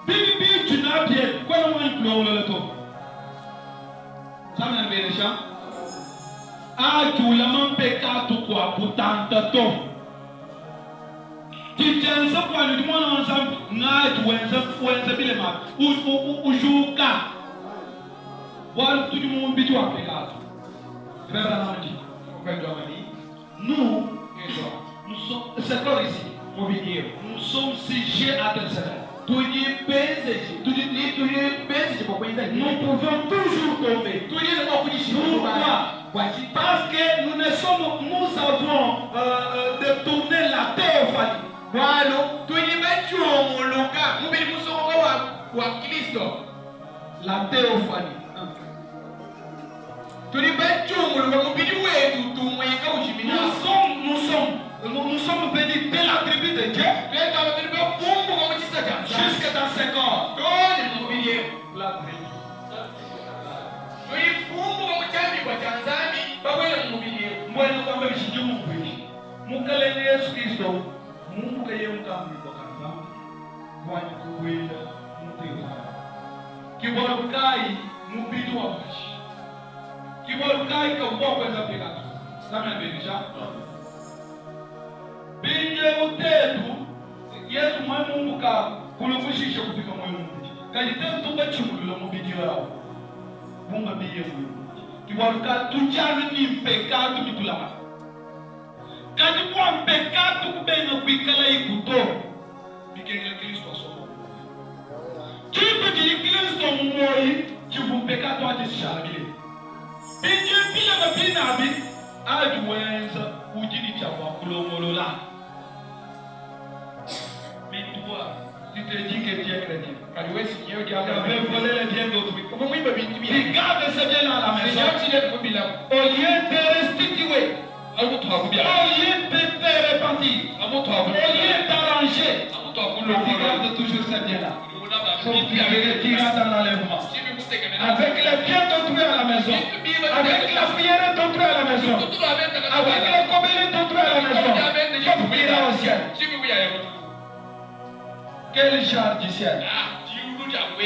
bibi, tu n'as bien. Quoi le moins le tour? Ça m'a bien les gens. Ah, tu l'as même pécato quoi pour tant de temps. Titanza kwa ni mwana wanza ngai tuwenza bile ma. Ujuka. Wala tuji mumbiti wa pekatu. Frère Namadi. Nous, c'est quoi ici? Nous sommes sujets à tel salaire. Nous pouvons toujours tomber. Pourquoi? Parce que nous avons détourné la théophanie. La théophanie. Nous sommes bénis de la tribu de Dieu jusque dans ce corps. La tribu. Bueno, kama mshindi Mungu hivi. Mukaleni Yesu Kristo. Mungu kayemkambi kwa kanisa. Kwa kuwenda mtema. Kiwarukai mubidi wa mashi. Kiwarukai kwa kwenda pekatu. Sana benisha. Binge utetu Yesu mwa Mungu ka kulukushisha kufika moyo Mungu. Kalitetu bachumulula mubidi wao. Mungu abiye Mungu. Kiwaruka tujani ni pecado mitulama. Kadi kwa pecado kubena kuikala ikuto. Bikengela Kristo asomo. Kipo kili Kristo mwoi kivu pecado atishalabile. Binge bila mabina abi ajuwenza ujini chawa kulongolola. Mintua Regarde ce bien à la maison. Au lieu de restituer, au lieu de te repentir, au lieu d'arranger, regarde toujours ce bien-là. Dans l'enlèvement. Avec les biens d'autrui à la maison, avec la prière d'autrui à la maison, avec les communes d'autrui à la maison, tu iras au ciel. Quel genre du ciel?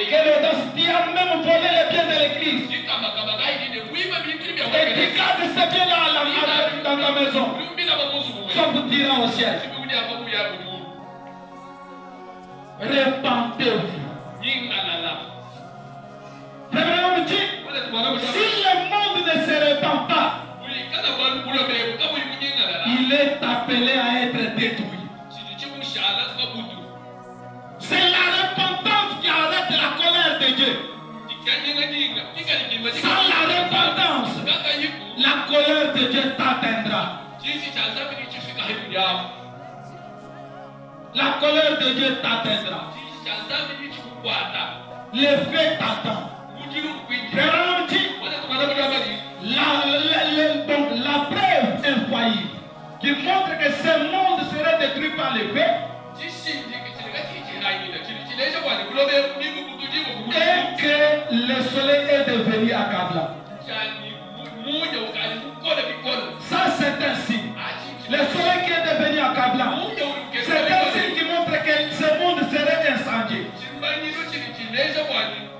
Quelle audace! Tu as même volé les biens de l'église. Et tu gardes ces biens-là dans ta maison. Ça vous dira au ciel. Répentez-vous. Si le monde ne se répand pas, il est appelé à être détruit. C'est la repentance qui arrête la colère de Dieu. Sans la repentance, la colère de Dieu t'atteindra. La colère de Dieu t'atteindra. Le feu t'attend. La preuve infaillible qui montre que ce monde serait détruit par le feu. Et que le soleil est devenu accablant. Ça c'est un signe. Le soleil qui est devenu accablant, c'est un signe qui montre que ce monde serait incendié.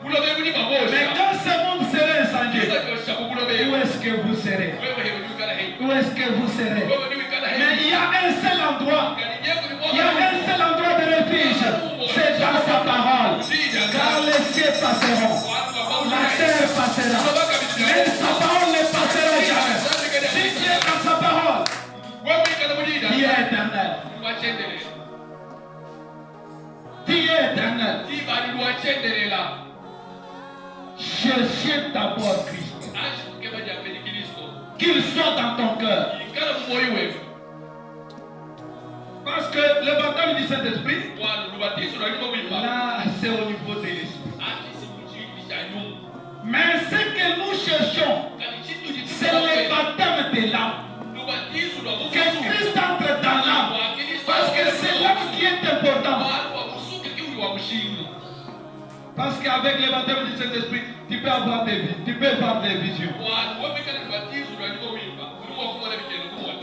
Mais quand ce monde serait incendié, où est-ce que vous serez? Où est-ce que vous serez? Mais il y a un seul endroit. Il y a un seul endroit de refuge. C'est dans sa parole. Car les cieux passeront. La terre passera. Mais sa parole ne passera jamais. Si tu es dans sa parole, tu es éternel. Tu es éternel. Cherchez d'abord Christ. Qu'il soit dans ton cœur. Parce que le baptême du Saint-Esprit, là, c'est au niveau de l'esprit. Mais ce que nous cherchons, c'est le baptême de l'âme. Que Christ entre dans l'âme. Parce que c'est l'âme qui est important. Parce qu'avec le baptême du Saint-Esprit, tu peux avoir des visions. Tu peux voir des visions.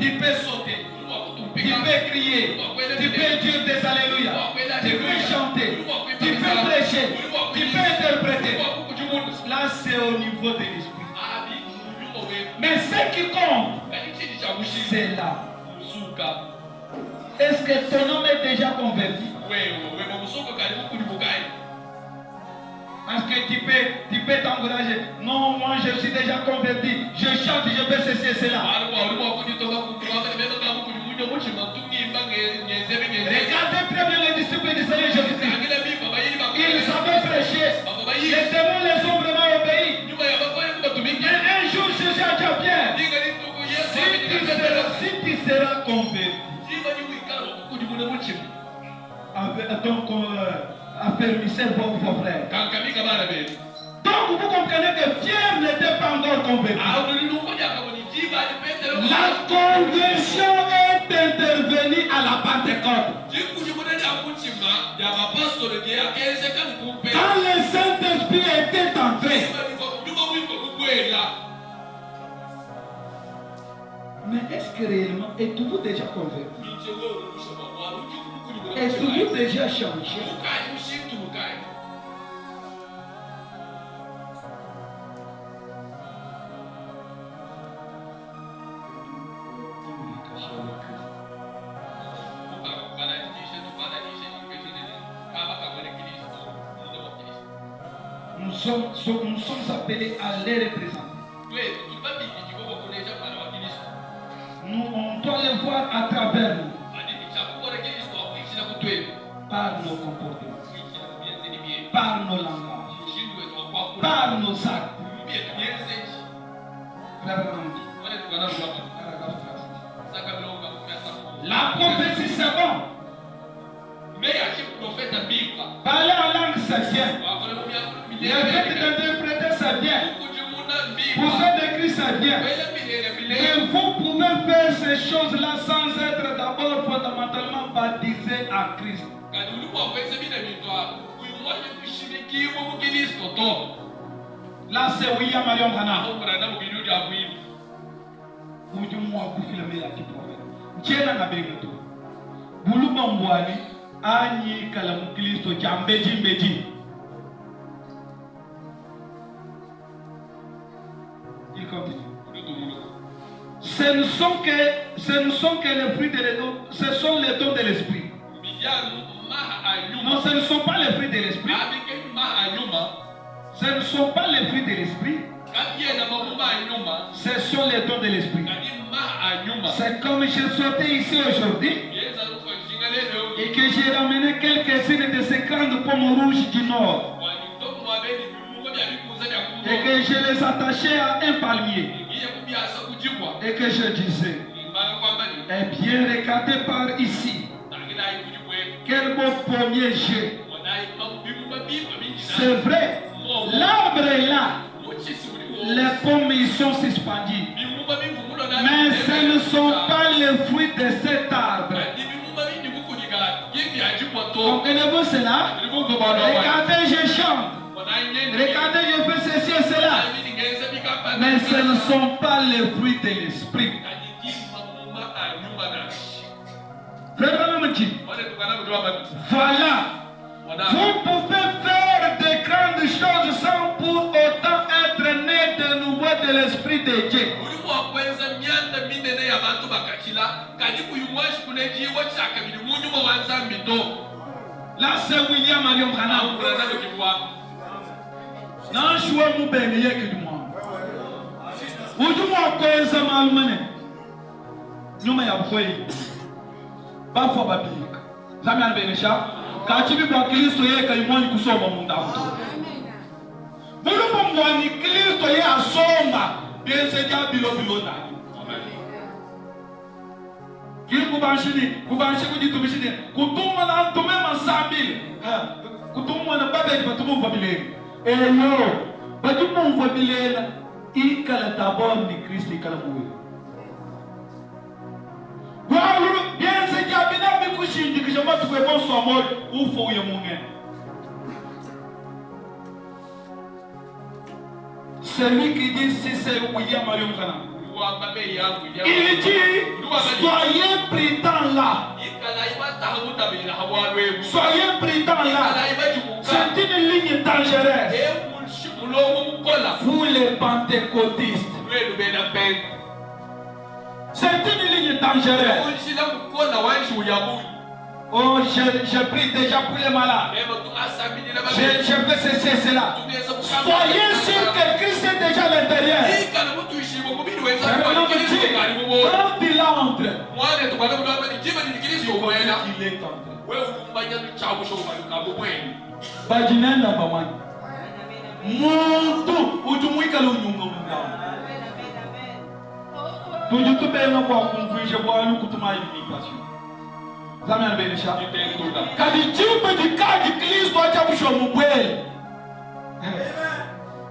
Tu peux sauter. Tu peux crier. Tu peux dire des alléluia. Tu peux chanter. Tu peux prêcher. Tu peux interpréter. Là, c'est au niveau de l'esprit. Mais ce qui compte, c'est là. Est-ce que ton homme est déjà converti? Parce que tu peux t'encourager. Non, moi je suis déjà converti. Je chante, je peux ceci et cela. Regardez très bien les disciples du Seigneur Jésus-Christ. Ils savaient prêcher. Les démons les ont vraiment obéi. Et un jour, Jésus a dit à Pierre, si tu seras converti, donc affermissez vos frères. Donc vous comprenez que Pierre n'était pas encore converti. La conversion est intervenue à la Pentecôte. Quand le Saint-Esprit était entré. Mais est-ce que réellement, êtes-vous déjà converti? Êtes-vous déjà changé? Nous sommes appelés à les représenter. On doit les voir à travers nous. Par nos comportements, par nos langages, par nos actes. La prophétie c'est bon. Parler en langue c'est bien. Le fait d'interpréter c'est bien. Pousser d'écrit c'est bien. Mais vous pouvez faire ces choses-là sans être d'abord fondamentalement baptisé en Christ. Là c'est William Marion Hana. Ujumwa kufilme la kiprophète. Jena na benito. Buluma mbwani anyi kala mukristo jambeji mbeji. Il continue. Ce ne sont que les fruits de l'esprit. Ce sont les dons de l'esprit. Non, ce ne sont pas les fruits de l'esprit. Ce ne sont pas les fruits de l'esprit. Ce sont les dons de l'esprit. C'est comme je sortais ici aujourd'hui et que j'ai ramené quelques-unes de ces grandes pommes rouges du nord et que je les attachais à un palmier et que je disais, eh bien regardez par ici, quel beau pommier j'ai. C'est vrai, l'arbre est là, les pommes y sont suspendues, mais ce ne sont pas les fruits de cet arbre. Comprenez-vous cela? Regardez, je chante. Regardez, je fais ceci et cela. Mais ce ne sont pas les fruits de l'esprit. Voilà. Vous pouvez faire de grandes choses sans pour autant être né de nouveau de l'esprit de Dieu. Là c'est William Marion Hana. Non, je suis un béni que du monde. Où du monde connaît malmené. Nous m'avons fait. Parfois biblique. Jamais un bénécha. Quand tu vis pour Christ, il y a un monde qui sort au monde. Vous ne pouvez pas ni Christ, il y a un somma. Bien c'est déjà bilo. Qui vous banchini, vous dites tout machine. Coutum on a tout même en 100 000. Coutum on a pas de tout le monde. Et yo, pas tout le monde va biler. Il cala d'abord ni Christ, il cala mourir. Bien c'est déjà bien avec coucher, dit que je vais trouver bon soit mort ou faut y mourir. Celui qui dit si c'est William Marion Hana. Il dit, soyez prudents là. Soyez prudents là. C'est une ligne dangereuse. Vous les pentecôtistes. C'est une ligne dangereuse. Oh, je prie déjà pour les malades. Je fais cela. Soyez sûr que Christ est déjà à l'intérieur. Quand il entre, il est entré. Muntu ujumuika lunyunga mungao. Tujutubena kwa kumvisha kwa kutuma imitation. Zami anabenisha. Kadi chimbe dikaji Kristo acha mwisho mubwele.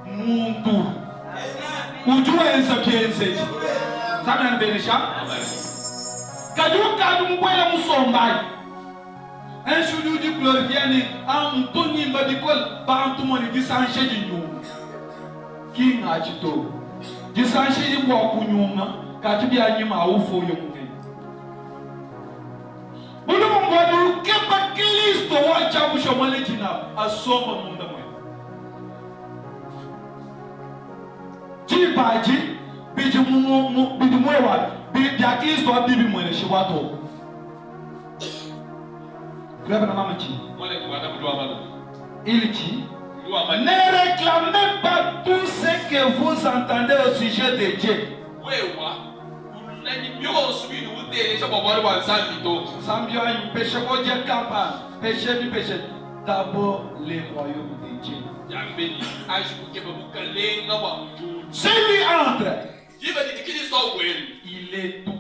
Muntu ujue enza kienze. Zami anabenisha. Kadi ukadi mubwele musombai. Un jour du glorifié Anthony Mbadikol par tout le monde qui s'enchaîne de nous. Qui n'a pas tout? Qui s'enchaîne de moi pour nous, quand tu viens à nous, au fond, il y a un peu. Nous avons dit que Christ doit changer le monde à son monde. Tu vas dire, Bidimoué, Christ doit vivre moi, chez moi. Il dit, ne réclamez pas tout ce que vous entendez au sujet de Dieu. D'abord les royaumes de Dieu. Celui entre, il est tout.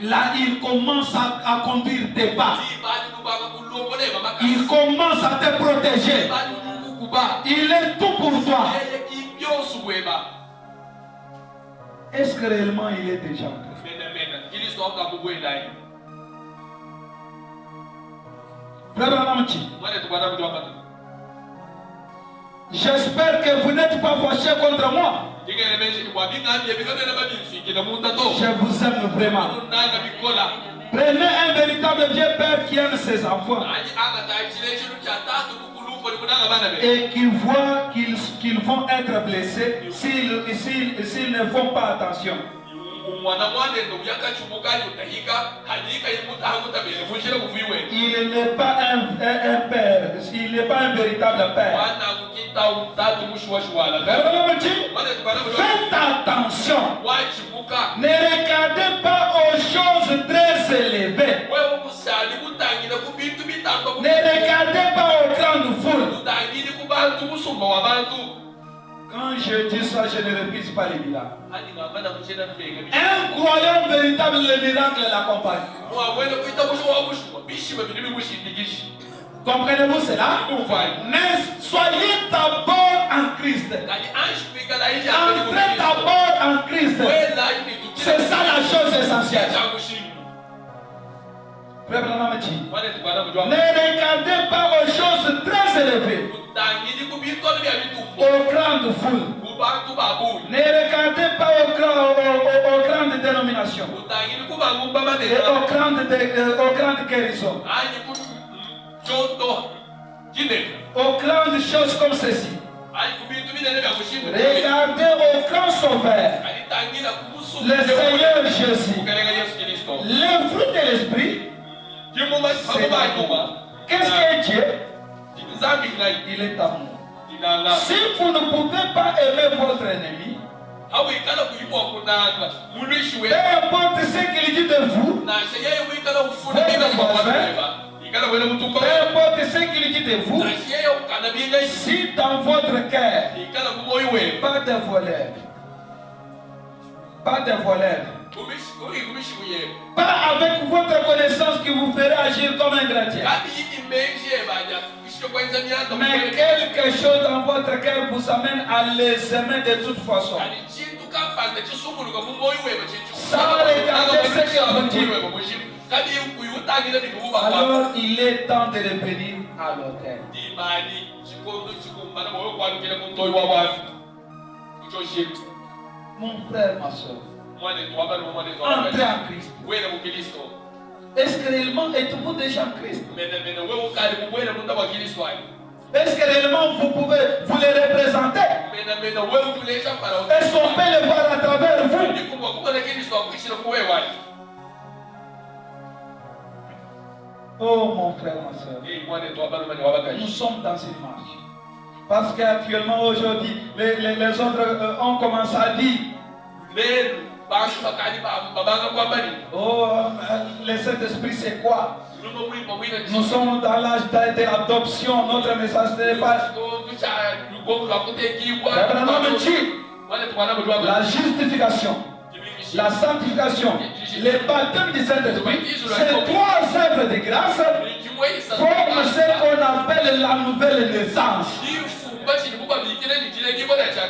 Là, il commence à conduire tes pas. Il commence à te protéger. Il est tout pour toi. Est-ce que réellement il est déjà entré? J'espère que vous n'êtes pas fâché contre moi. Je vous aime vraiment. Prenez un véritable vieux père qui aime ses enfants et qui voit qu'ils vont être blessés s'ils ne font pas attention. Il n'est pas un père, il n'est pas un véritable père. Faites attention. Ne regardez pas aux choses très élevées. Ne regardez pas aux grandes foules. Quand je dis ça, je ne refuse pas les miracles. Un croyant véritable, le miracle l'accompagne. Comprenez-vous cela? Mais soyez d'abord en Christ. Entrez d'abord en Christ. C'est ça la chose essentielle. Ne regardez pas aux choses très élevées, aux grandes foules. Ne regardez pas aux grandes dénominations et aux grandes guérisons, aux grandes choses comme ceci. Regardez au grand sauveur, le Seigneur Jésus, le fruit de l'esprit. Qu'est-ce que Dieu? Il est amour. Si vous ne pouvez pas aimer votre ennemi, peu importe ce qu'il dit de vous, peu importe ce qu'il dit de vous, si dans votre cœur, pas de voleur, pas de voleur, pas avec votre connaissance qui vous ferait agir comme un chrétien, mais quelque chose dans votre cœur vous amène à les aimer de toute façon, sans regarder ce que vous dites. Alors il est temps de revenir à l'autel. Mon frère, ma soeur, entrez en Christ. Est-ce que réellement êtes-vous déjà en Christ? Est-ce que réellement vous les représenter? Est-ce qu'on peut les voir à travers vous? Oh mon frère, ma soeur, nous sommes dans une marche. Parce qu'actuellement, aujourd'hui, les autres ont commencé à dire oh, le Saint-Esprit c'est quoi? Nous sommes dans l'âge de l'adoption, notre message n'est pas la justification, la sanctification, les baptêmes du Saint-Esprit, ces trois œuvres de grâce forment ce qu'on appelle la nouvelle naissance.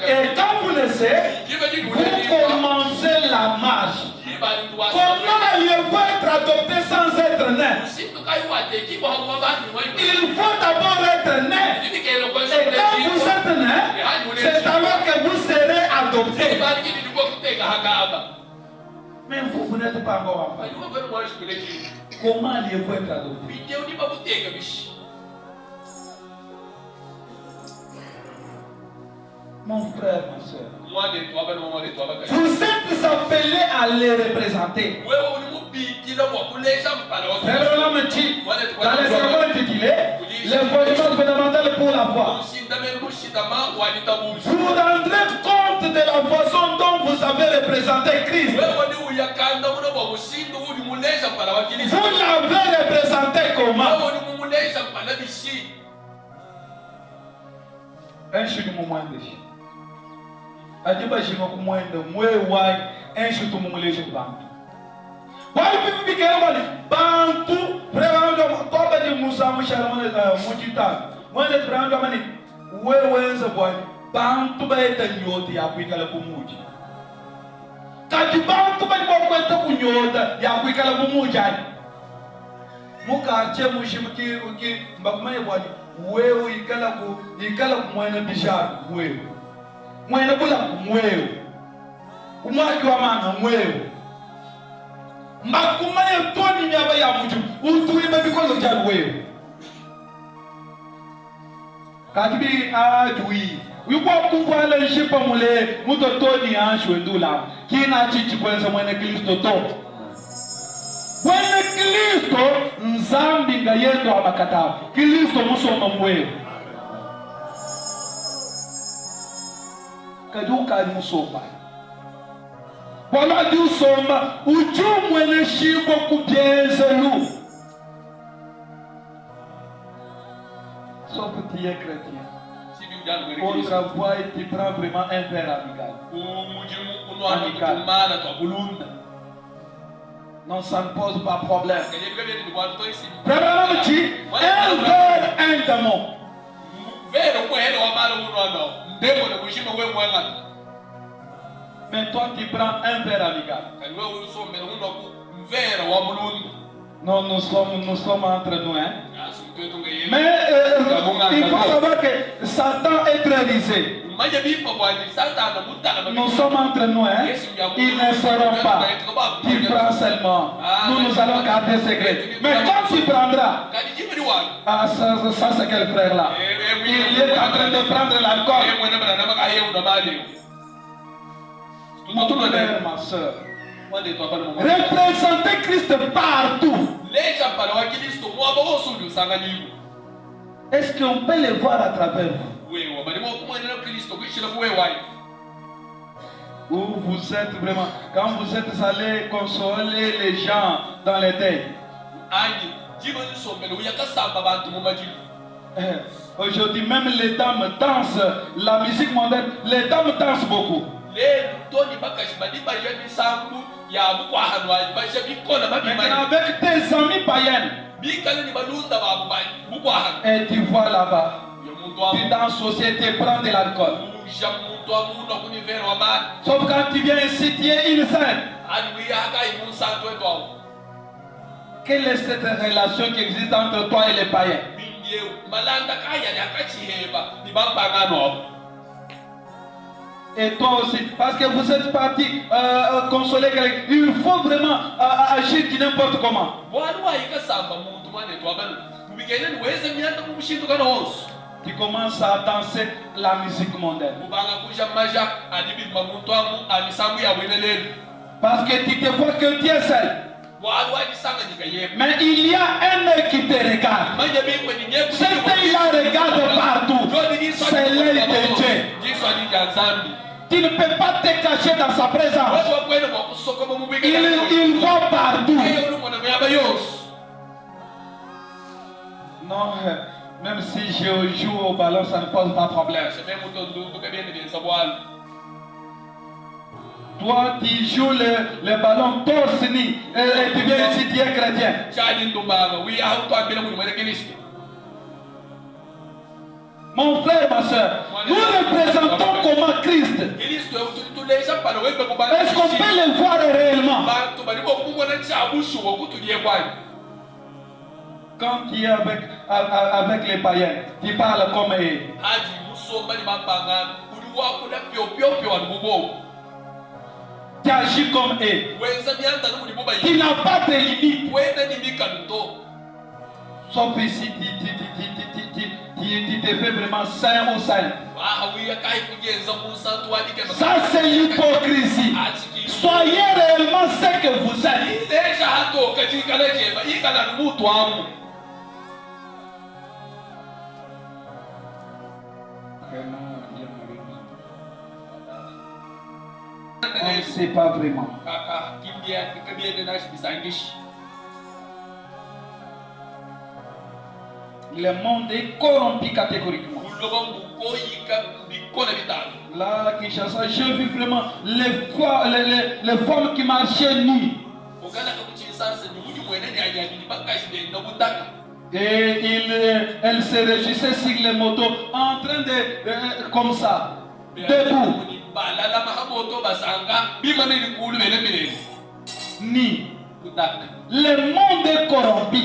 Et quand vous naissez, vous commencez la marche. Comment allez-vous être adopté sans être né? Il faut d'abord être né. Et quand vous êtes né, c'est alors que vous serez adopté. Mais vous n'êtes pas encore enfant. Comment allez-vous être adopté? Mon frère, ma soeur, vous êtes appelés à les représenter. Frère Branham dit, dans les sermons intitulés, les fondements fondamentaux pour la foi. Vous rendrez compte de la façon dont vous avez représenté Christ. Vous l'avez représenté comment? Un chou moment de adiba jino kumwenda mwewai enshi tumumuleje bantu wai bibi bigera bantu prevanga toba di musa musharamane mujita mwende prevanga mani wewenza bwani bantu baeta nyota ya kwikala kumuji kati bantu bali bokweta kunyota ya kwikala kumuji mukache mushimki mbakumane bwani wewe ikala kumwena bishara wewe mwene bula kumwewe umwaki wa mana mwewe makumane toni nyaba ya muju utuime bikolo ja wewe katibi ajui yuko kumbwala nshipa mule muto toni anshwe ndula kina chichi kwenza mwene Kristo to mwene Kristo nzambi nga yendo amakata Kristo musoma mwewe kaduka musoma wala du soma ujumwe ne shibo kubyezelu sauf que tu es chrétien on voit et tu prends vraiment un verre amical non, ça ne pose pas problème. Premièrement, dit un verre, un démon. Mais toi tu prends un verre amical. Non, nous sommes entre nous. Hein? Mais il faut savoir que Satan est très risé. Nous sommes entre nous. Hein? Ils ne sauront pas. Tu prends seulement. Nous allons garder secret. Mais quand tu prendras, ah, ça c'est quel frère là? Il est en train de prendre l'alcool. Mon frère, ma soeur, représenter Christ partout. Est-ce qu'on peut le voir à travers vous? Où vous êtes vraiment, quand vous êtes allé consoler les gens dans les deuils. Aujourd'hui, même les dames dansent la musique moderne. Les dames dansent beaucoup. Maintenant, avec tes amis païens, et tu vois là-bas, tu dans la société prends de l'alcool. Sauf quand tu viens ici, tu es une sainte. Quelle est cette relation qui existe entre toi et les païens? Et toi aussi, parce que vous êtes parti consoler quelqu'un, il faut vraiment agir de n'importe comment. Tu commences à danser la musique mondaine. Parce que tu te vois que tu es seul. Mais il y a un œil qui te regarde. Cet œil-là regarde partout. C'est l'œil de Dieu. Tu ne peux pas te cacher dans sa présence. Il voit partout. Non, même si je joue au ballon, ça ne pose pas de problème. Toi, tu joues le ballon torse nu et tu viens ici, tu es chrétien. Mon frère, ma soeur, nous représentons comment Christ. Est-ce qu'on peut le voir réellement? Quand tu es avec les païens, tu parles comme eux. Tu agis comme eux. Tu n'as pas de limite. Sauf ici, tu te fais vraiment saint ou saint. Ça, c'est l'hypocrisie. Soyez réellement ce que vous êtes. On ne sait pas vraiment. Le monde est corrompu catégoriquement. Là, Kinshasa, j'ai vu vraiment les femmes qui marchaient nues. Et elles se réjouissaient sur les motos en train de comme ça, debout. Ni. Le monde est corrompu.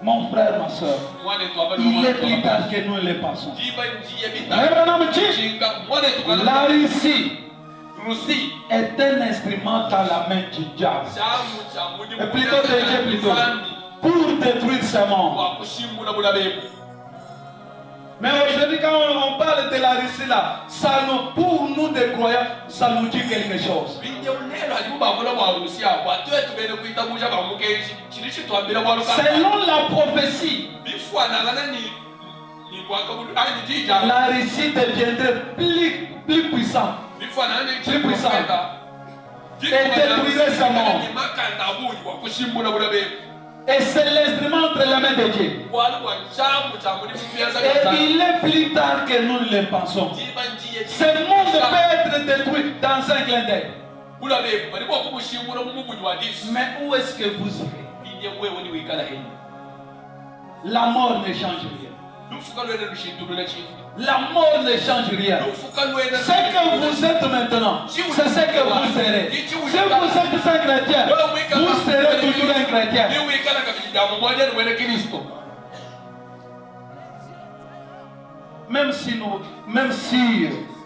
Mon frère, ma soeur, il est plus tard que nous le pensons. La Russie est un instrument dans la main du diable. Et plutôt de Dieu, plutôt, pour détruire ce monde. Mais aujourd'hui, quand on parle de la Russie là, ça nous, pour nous des croyants, ça nous dit quelque chose. Selon la prophétie, la Russie deviendrait plus puissante. Plus puissante. Et détruirait ce monde. Et c'est l'instrument entre les mains de Dieu. Et il est plus tard que nous le pensons. Ce monde peut être détruit dans un clin d'œil. Mais où est-ce que vous irez? La mort ne change rien. La mort ne change rien. Ce que vous êtes maintenant, c'est ce que vous serez. Si vous êtes un chrétien, vous serez toujours un chrétien. Même si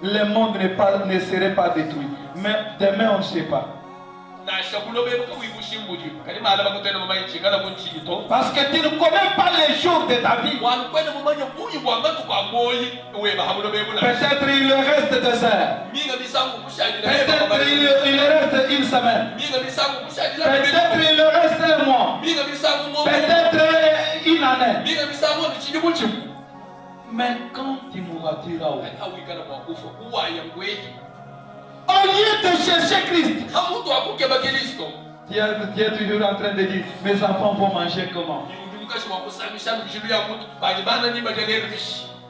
le monde ne serait pas détruit, mais demain on ne sait pas. Parce que tu ne connais pas les jours de ta vie. Peut-être il reste 2 heures. Peut-être il reste une semaine. Peut-être il reste 1 mois. Peut-être une année. Mais quand tu mourras, tu iras où? Au lieu de chercher Christ, tu es toujours en train de dire, mes enfants vont manger comment?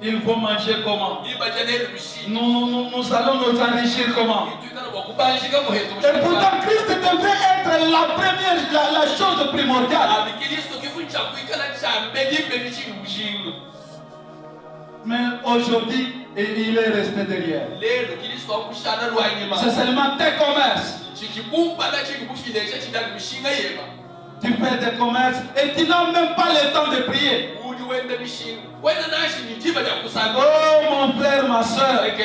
Ils vont manger comment? Nous allons nous enrichir comment? Et pourtant Christ devrait être la chose primordiale. Mais aujourd'hui, il est resté derrière. C'est seulement tes commerces. Tu fais des commerces et tu n'as même pas le temps de prier. Oh mon frère, ma soeur, il est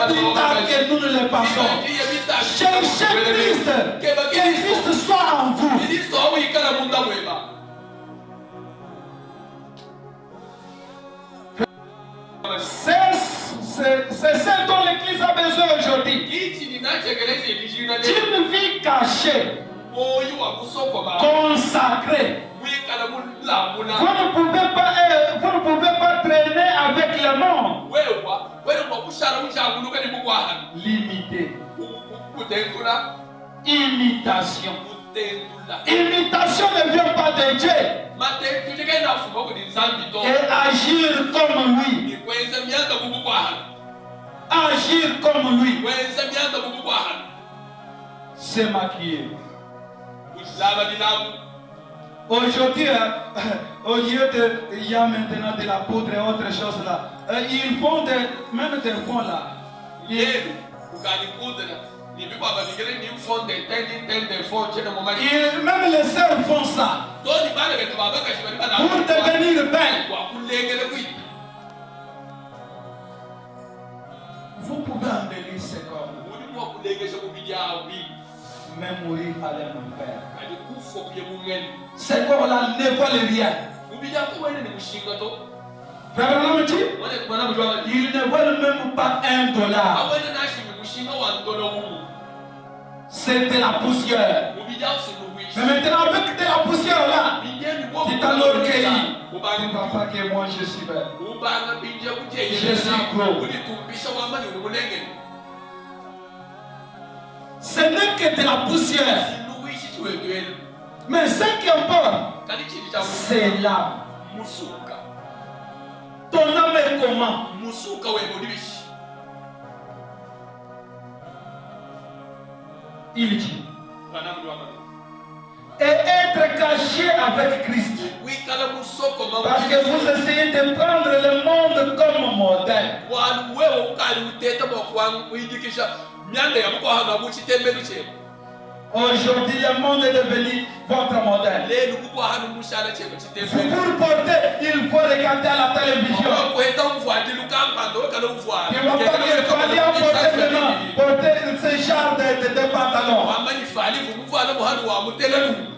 plus tard que nous ne le pensons. Cherchez Christ, que Christ soit en vous. pas besoin aujourd'hui. Une vie cachée, consacrée. Vous ne pouvez pas traîner avec le monde. Limité. Imitation. Imitation ne vient pas de Dieu. Et agir comme lui. Agir comme lui. Se maquiller. Aujourd'hui, au lieu de, il y a maintenant de la poudre et autre chose là. Ils font même des fonds là. Même les sœurs font ça. Pour devenir belles. Vous pouvez embellir ce corps. Mais mourir allait mon père. Ce corps-là ne valent rien. Il ne valent même pas $1. C'est de la poussière. Mais maintenant, avec de la poussière là, tu t'en orgueillis. Papa, que moi je suis belle. Je suis gros. Ce n'est que de la poussière. Mais ce qui importe, c'est l'âme. Ton âme est comment? Il dit. Et être caché avec Christ. Parce que vous essayez de prendre le monde comme modèle. Aujourd'hui, le monde est devenu votre modèle. Pour porter, il faut regarder à la télévision. Il ne va pas qu'il fallait porter ce genre de pantalons.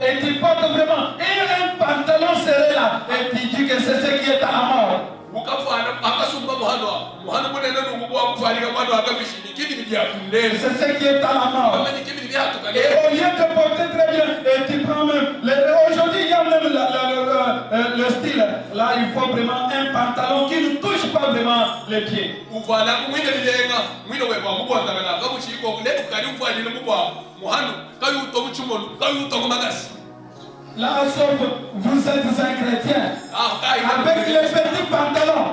Et tu portes vraiment un pantalon serré là. Et tu dis que c'est ce qui est à la mort. C'est ce qui est à la mort. Et au lieu de porter très bien, et tu prends même. Aujourd'hui, il y a même le style. Là, il faut vraiment un pantalon qui ne touche pas vraiment les pieds. Là, sauf vous êtes un chrétien avec les petits pantalons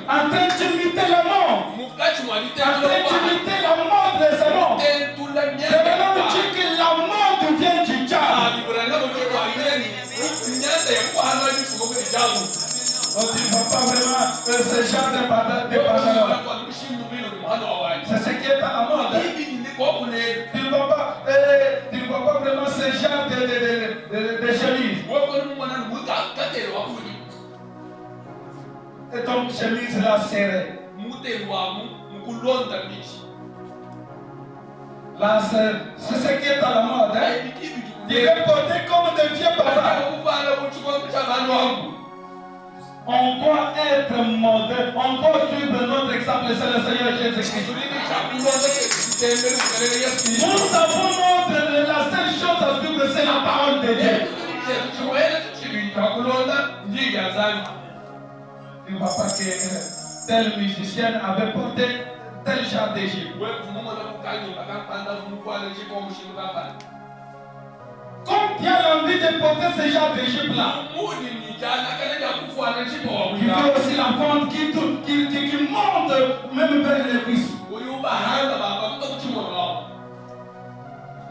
en train d'imiter la mort, en train d'imiter la mort des amants. C'est vraiment dit que la mort vient du diable. On ne va pas vraiment ce genre de pantalons. C'est ce qui est à la mode. Tu ne vois pas vraiment ce genre de chemise. Et donc chemise là serrée. Là c'est ce qui est à la mode. Hein? Tu es porté comme des vieux papas. On doit être modèle, on doit suivre notre exemple, c'est le Seigneur Jésus-Christ. Nous savons la seule chose à suivre, c'est la parole de Dieu. Il ne va pas que tel musicien avait porté tel genre d'Égypte. Comme tu as envie de porter ce genre d'Égypte là, il fait aussi la pente qui monte même vers les cuisses.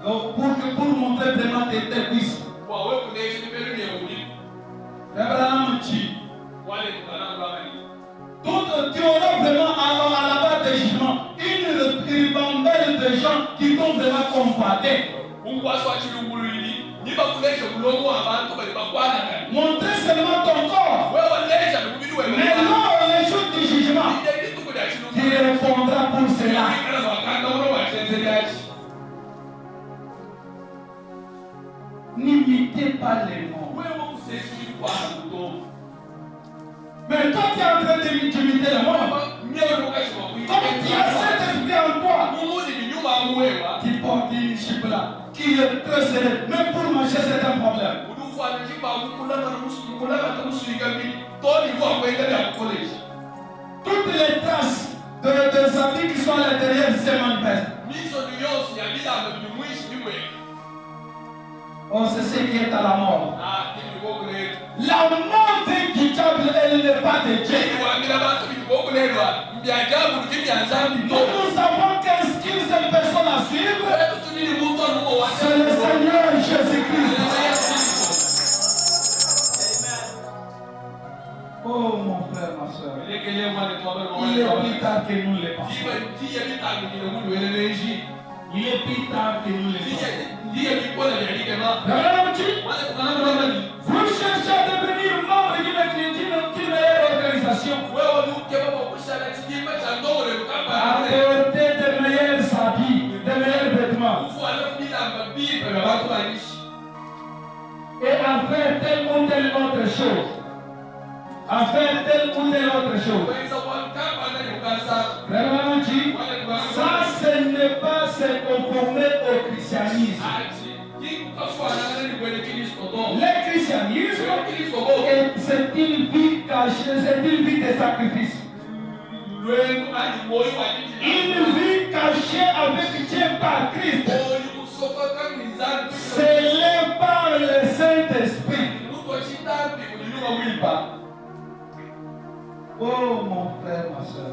Donc pour montrer vraiment tes cuisses. Tu auras vraiment à la barre de jugement une ribambelle de gens qui t'ont vraiment combattu. Montrez seulement ton corps. Mais lors le jour du jugement, tu répondras pour cela. N'imitez pas les mots. Mais toi qui es en train d'imiter les mots, Comme tu as cet esprit en toi, tu portes une jupe là qui est très serrée. Même pour manger, c'est un problème. Toutes les traces des habits qui sont à l'intérieur se manifestent. On sait ce qui est à la mort. La mort du diable, elle n'est pas de Dieu. Nous savons qu'est-ce qu'il cette personne à suivre. C'est le Seigneur Jésus-Christ. Oh mon frère, ma soeur. Il est plus tard que nous les pensons. Il est plus tard que nous les pensons. Vous cherchez à devenir membre d'une meilleure organisation. Apportez de meilleurs habits, de meilleurs vêtements. Et à faire telle ou telle autre chose. À faire telle ou telle autre chose. Vraiment dit, ça ce n'est pas se conformer au christianisme. Le christianisme, c'est une vie cachée, c'est une vie de sacrifice. Une vie cachée avec Dieu par Christ. Scellée par le Saint-Esprit. Oh mon frère, ma soeur.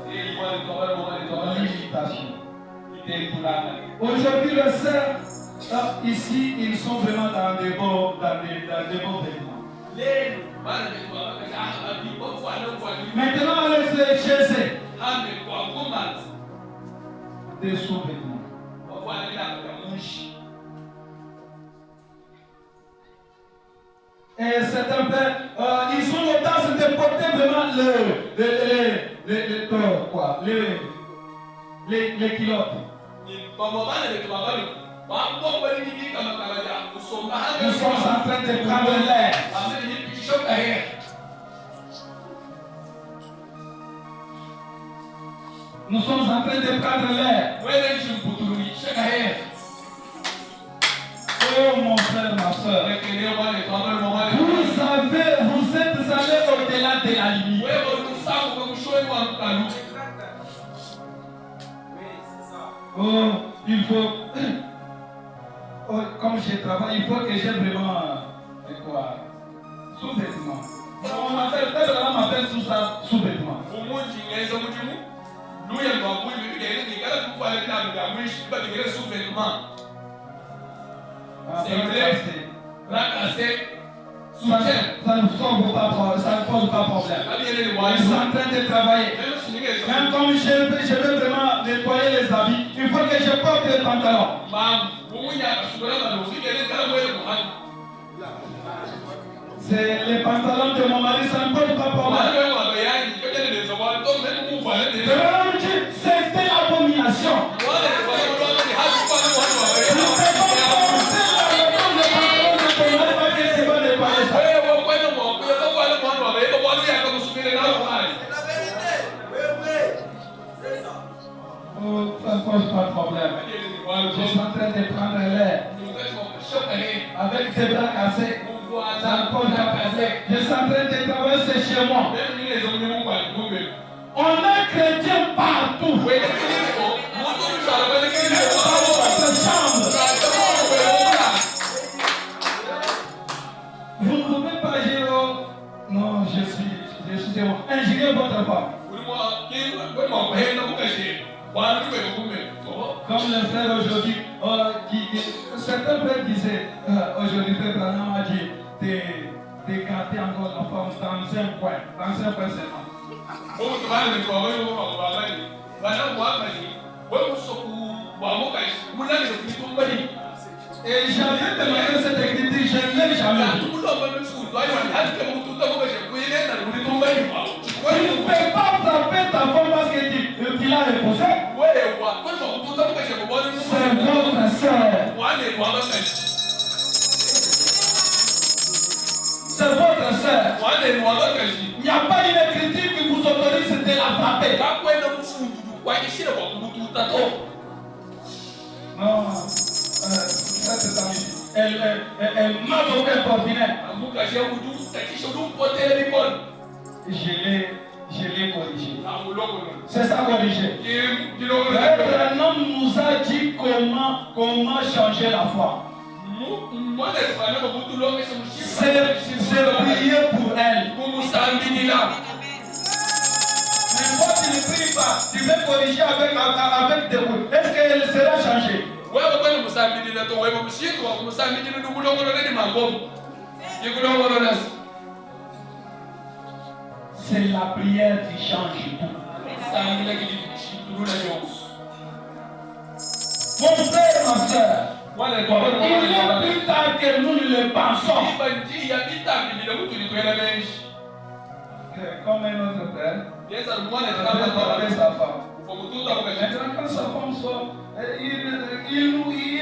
L'imitation. Aujourd'hui, les sœurs, ici, ils sont vraiment dans des beaux vêtements. Maintenant, allez chez eux. Des sous-vêtements. Et certains frères, ils ont l'audace de porter vraiment les culottes. Nous sommes en train de prendre l'air. Nous sommes en train de prendre l'air. Oh mon frère, ma soeur. Vous êtes allés au-delà de la limite. Oh, il faut. Oh, comme je travaille, il faut que j'ai vraiment. Quoi? Sous-vêtements. On m'appelle sous ça, sous-vêtements. C'est ça ne pose pas problème. Ils sont en train de travailler. Même comme je veux vraiment nettoyer les habits, il faut que je porte les pantalons. C'est les pantalons de mon mari, ça ne pose pas problème. C'était l'abomination. Oh, ça ne pose pas de problème. Je suis en train de prendre l'air. Avec tes bras cassés. Ça ne pose pas de problème. Je suis en train de traverser chez moi. On est chrétien partout. Vous ne pouvez pas dire non, je suis ingénieur votre femme. Comme le frère aujourd'hui, certains frères disaient, aujourd'hui, frère Branham a dit, d'écarter encore la femme dans un coin seulement. Et j'avais demandé cette écriture, je ne l'ai jamais vu. Tu ne peux pas frapper ta femme parce qu'il a reposé. C'est votre sœur. C'est votre sœur. Il n'y a pas une écriture qui vous autorise de la frapper. Non, ça c'est ça. Elle m'a aucun portinet. Je l'ai corrigé. C'est ça corrigé. Un homme nous a dit comment changer la foi. C'est prier pour elle. Mais toi tu ne pries pas, tu veux corriger avec des mots. Est-ce qu'elle sera changée? C'est la prière qui change tout. Mon frère, ma soeur, il est plus tard que nous ne le pensons. Comme un autre père, il avait sa femme. Maintenant, quand sa femme sort, il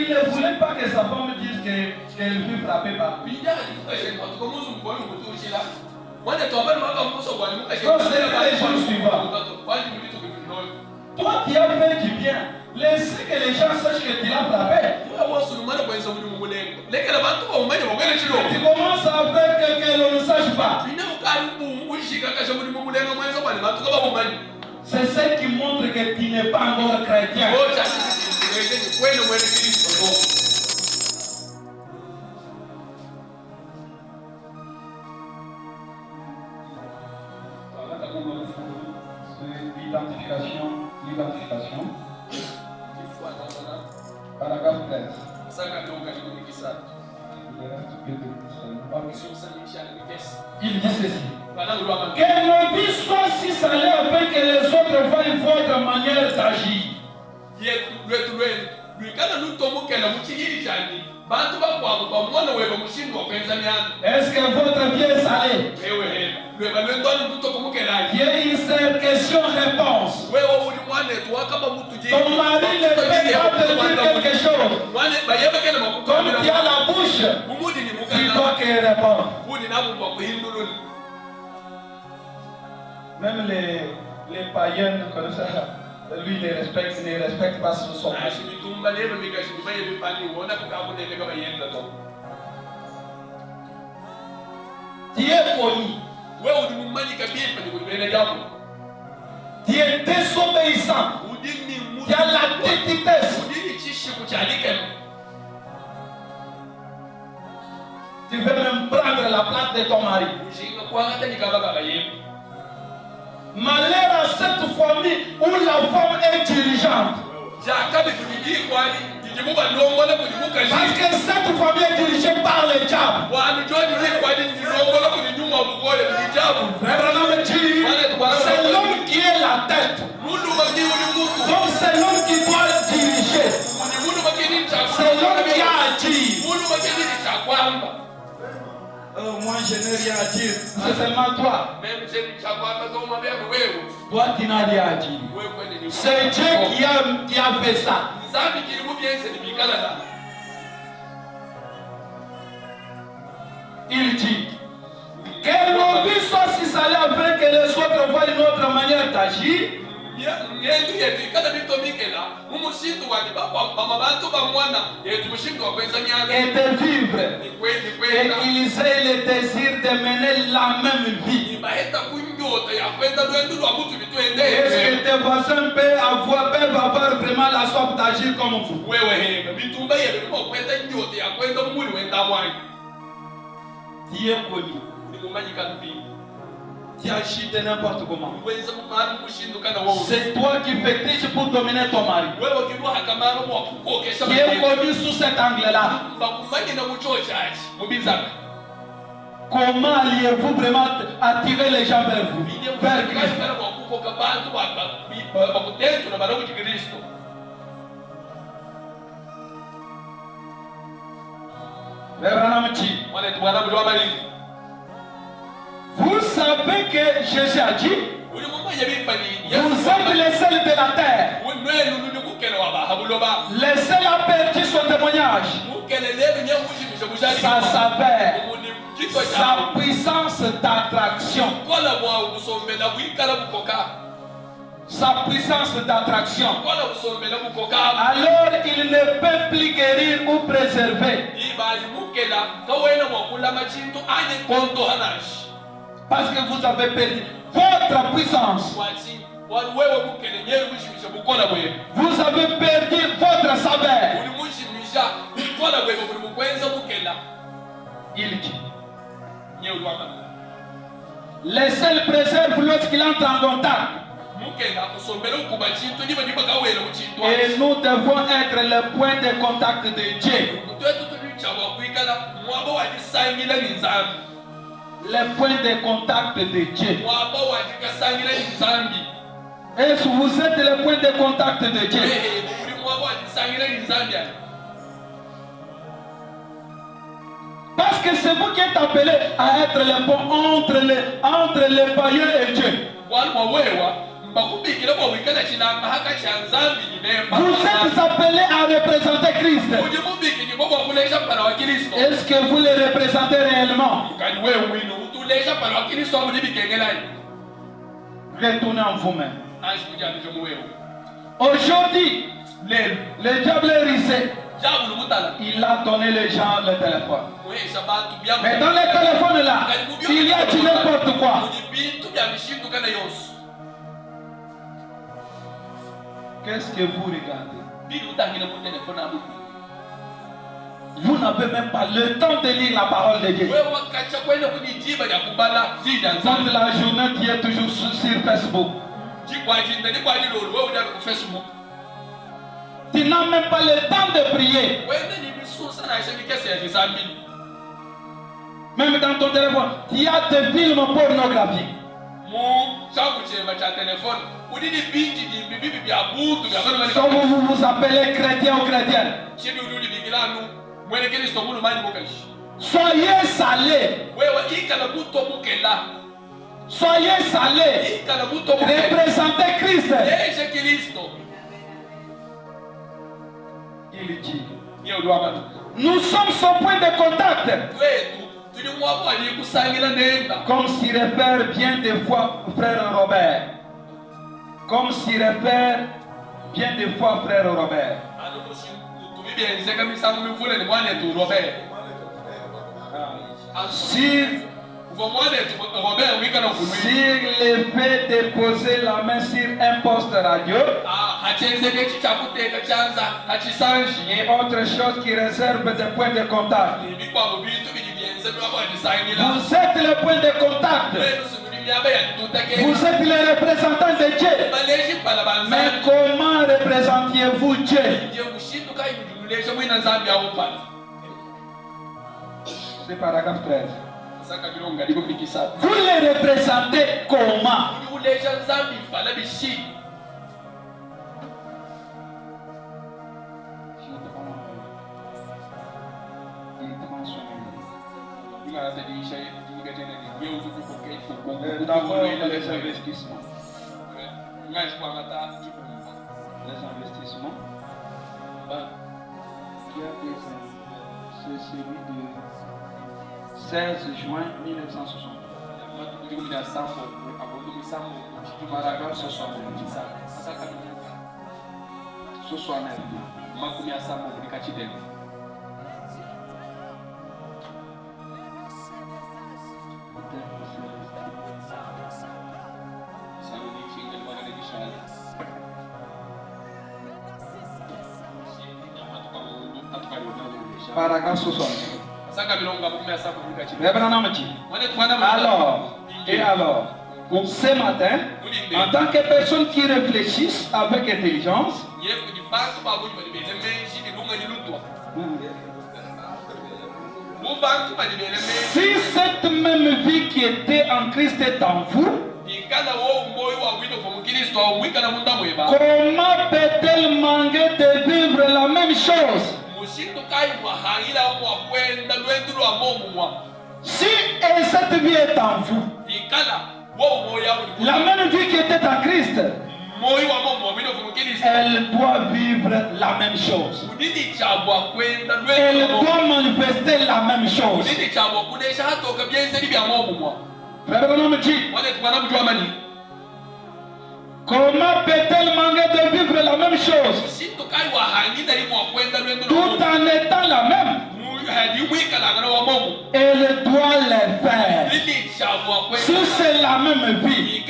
ne voulait pas que sa femme dise qu'elle fut frappée par lui. Toi, tu as fait du bien. Laissez que les gens sachent que tu l'as frappé. Tu commences à faire que l'on ne sache pas. C'est ce qui montre que tu n'es pas encore chrétien. L'identification. Paragraphe 13. Il dit ceci. Que nos vies soient si salées afin que les autres voient votre manière d'agir. Est-ce que votre vie est salée? Il y a une question-réponse. Ton mari ne peut pas te dire quelque chose. Comme tu as la bouche, tu dois qu'il réponde. Même les païens comme ça, lui il ne respecte pas son son. Tu es poli. Tu es désobéissant. Tu as la détitesse. Tu veux même prendre la place de ton mari. Malheur à cette famille où la femme est dirigeante. Parce que cette famille est dirigée par le diable. C'est l'homme qui est la tête. Donc c'est l'homme qui doit diriger. C'est l'homme qui a à dire. Moi je n'ai rien à dire. C'est seulement toi. Toi tu n'as rien à dire. C'est Dieu qui a fait ça. Il dit que nos vies soient si salées afin que les autres voient notre manière d'agir. Et de vivre. Et qu'ils aient le désir de mener la même vie. Est-ce que tes voisins peuvent avoir vraiment la soif d'agir comme vous? Tu es connu. Tu agis de n'importe comment. C'est toi qui fétiches pour dominer ton mari. Tu es connu sous cet angle-là. Comment alliez-vous vraiment attirer les gens vers vous? Vers Christ. Vous savez que Jésus a dit, vous êtes les seuls de la terre. Les seuls à perdre son témoignage. Ça s'avère. Sa puissance d'attraction. sa puissance d'attraction. Alors il ne peut plus guérir ou préserver. Parce que vous avez perdu votre puissance. Vous avez perdu votre saveur. Il dit. Les sels préservent lorsqu'il entre en contact. Et nous devons être le point de contact de Dieu. Le point de contact de Dieu. Est-ce que vous êtes le point de contact de Dieu? Parce que c'est vous qui êtes appelé à être le pont entre les païens et Dieu. Vous êtes appelés à représenter Christ. Est-ce que vous le représentez réellement? Retournez en vous-même. Aujourd'hui, le diable est risé. Il a donné les gens le téléphone. Mais dans le téléphone là, il y a du n'importe quoi. Qu'est-ce que vous regardez? Vous n'avez même pas le temps de lire la parole de Dieu. Toute la journée, tu es toujours sur Facebook. Tu n'as même pas le temps de prier. Même dans ton téléphone, il y a des films pornographiques. Soit vous vous appelez chrétien ou chrétienne. Soyez salés. Soyez salés. Représentez Christ. Il dit, nous sommes son point de contact. Comme s'y réfère bien des fois frère Robert. Comme s'y réfère bien des fois frère Robert. Sur le fait de poser la main sur un poste radio et autre chose qui réserve des points de contact. Vous êtes le point de contact. Vous êtes le représentant de Dieu. Mais comment représentiez-vous Dieu? C'est paragraphe 13. Vous les représentez comment? D'abord les investissements. Les investissements. C'est celui de 16 juin 1960. Paragraphe 69. Paragraphe 60. Alors, ce matin, en tant que personne qui réfléchissent avec intelligence, si cette même vie qui était en Christ est en vous, comment peut-elle manquer de vivre la même chose? Si cette vie est en vous, la même vie qui était en Christ, elle doit vivre la même chose. Elle doit manifester la même chose. Comment peut-elle manquer de vivre la même chose tout en étant la même? Elle doit le faire. Si c'est la même vie,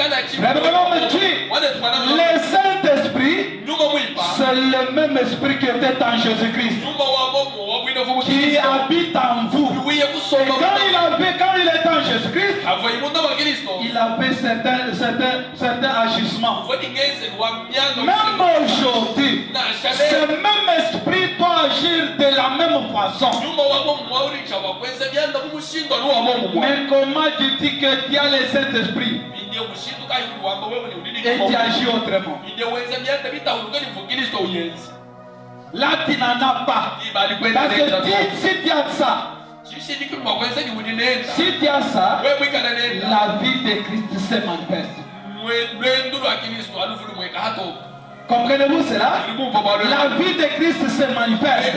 le Saint-Esprit, c'est le même esprit qui était en Jésus-Christ, qui habite en vous. Et quand il était en Jésus-Christ, il avait certains agissements. Même aujourd'hui, ce même esprit doit agir de la même façon. Mais comment tu dis que tu as le Saint-Esprit et tu agis autrement? Là, tu n'en as pas. Parce que si tu as ça, si tu as ça, la vie de Christ se manifeste. Comprenez-vous cela? La vie de Christ se manifeste.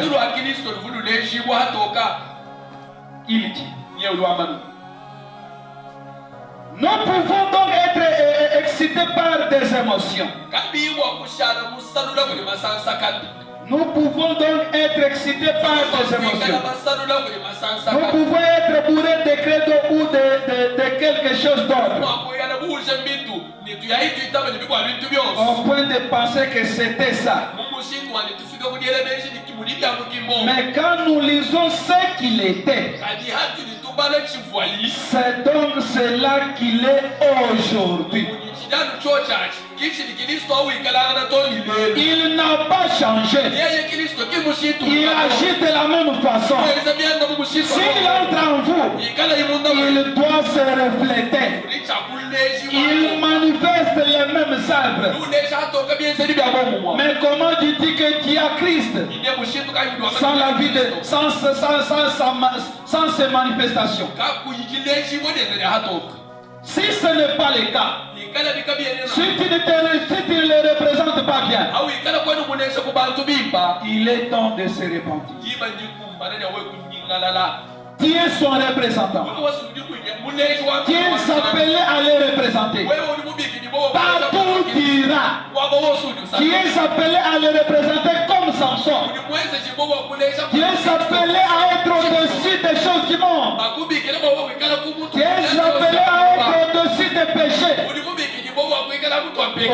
Il dit. Nous pouvons donc être excités par des émotions. Nous pouvons donc être excités par des émotions. Nous pouvons être bourrés de credo ou de quelque chose d'autre, au point de penser que c'était ça. Mais quand nous lisons ce qu'il était, c'est donc cela qu'il est aujourd'hui. Il n'a pas changé. Il agit de la même façon. S'il entre en vous, il doit se refléter. Il manifeste les mêmes œuvres. Mais comment tu dis que tu as Christ sans la vie de, sans ses manifestations? Si ce n'est pas le cas, si tu ne le représentes pas bien, il est temps de se repentir. Tu es son représentant. Tu es appelé à le représenter. Partout tu iras. Tu es appelé à le représenter comme Samson. Tu es appelé à être au-dessus des choses du monde. Tu es appelé à être au-dessus des péchés. Oh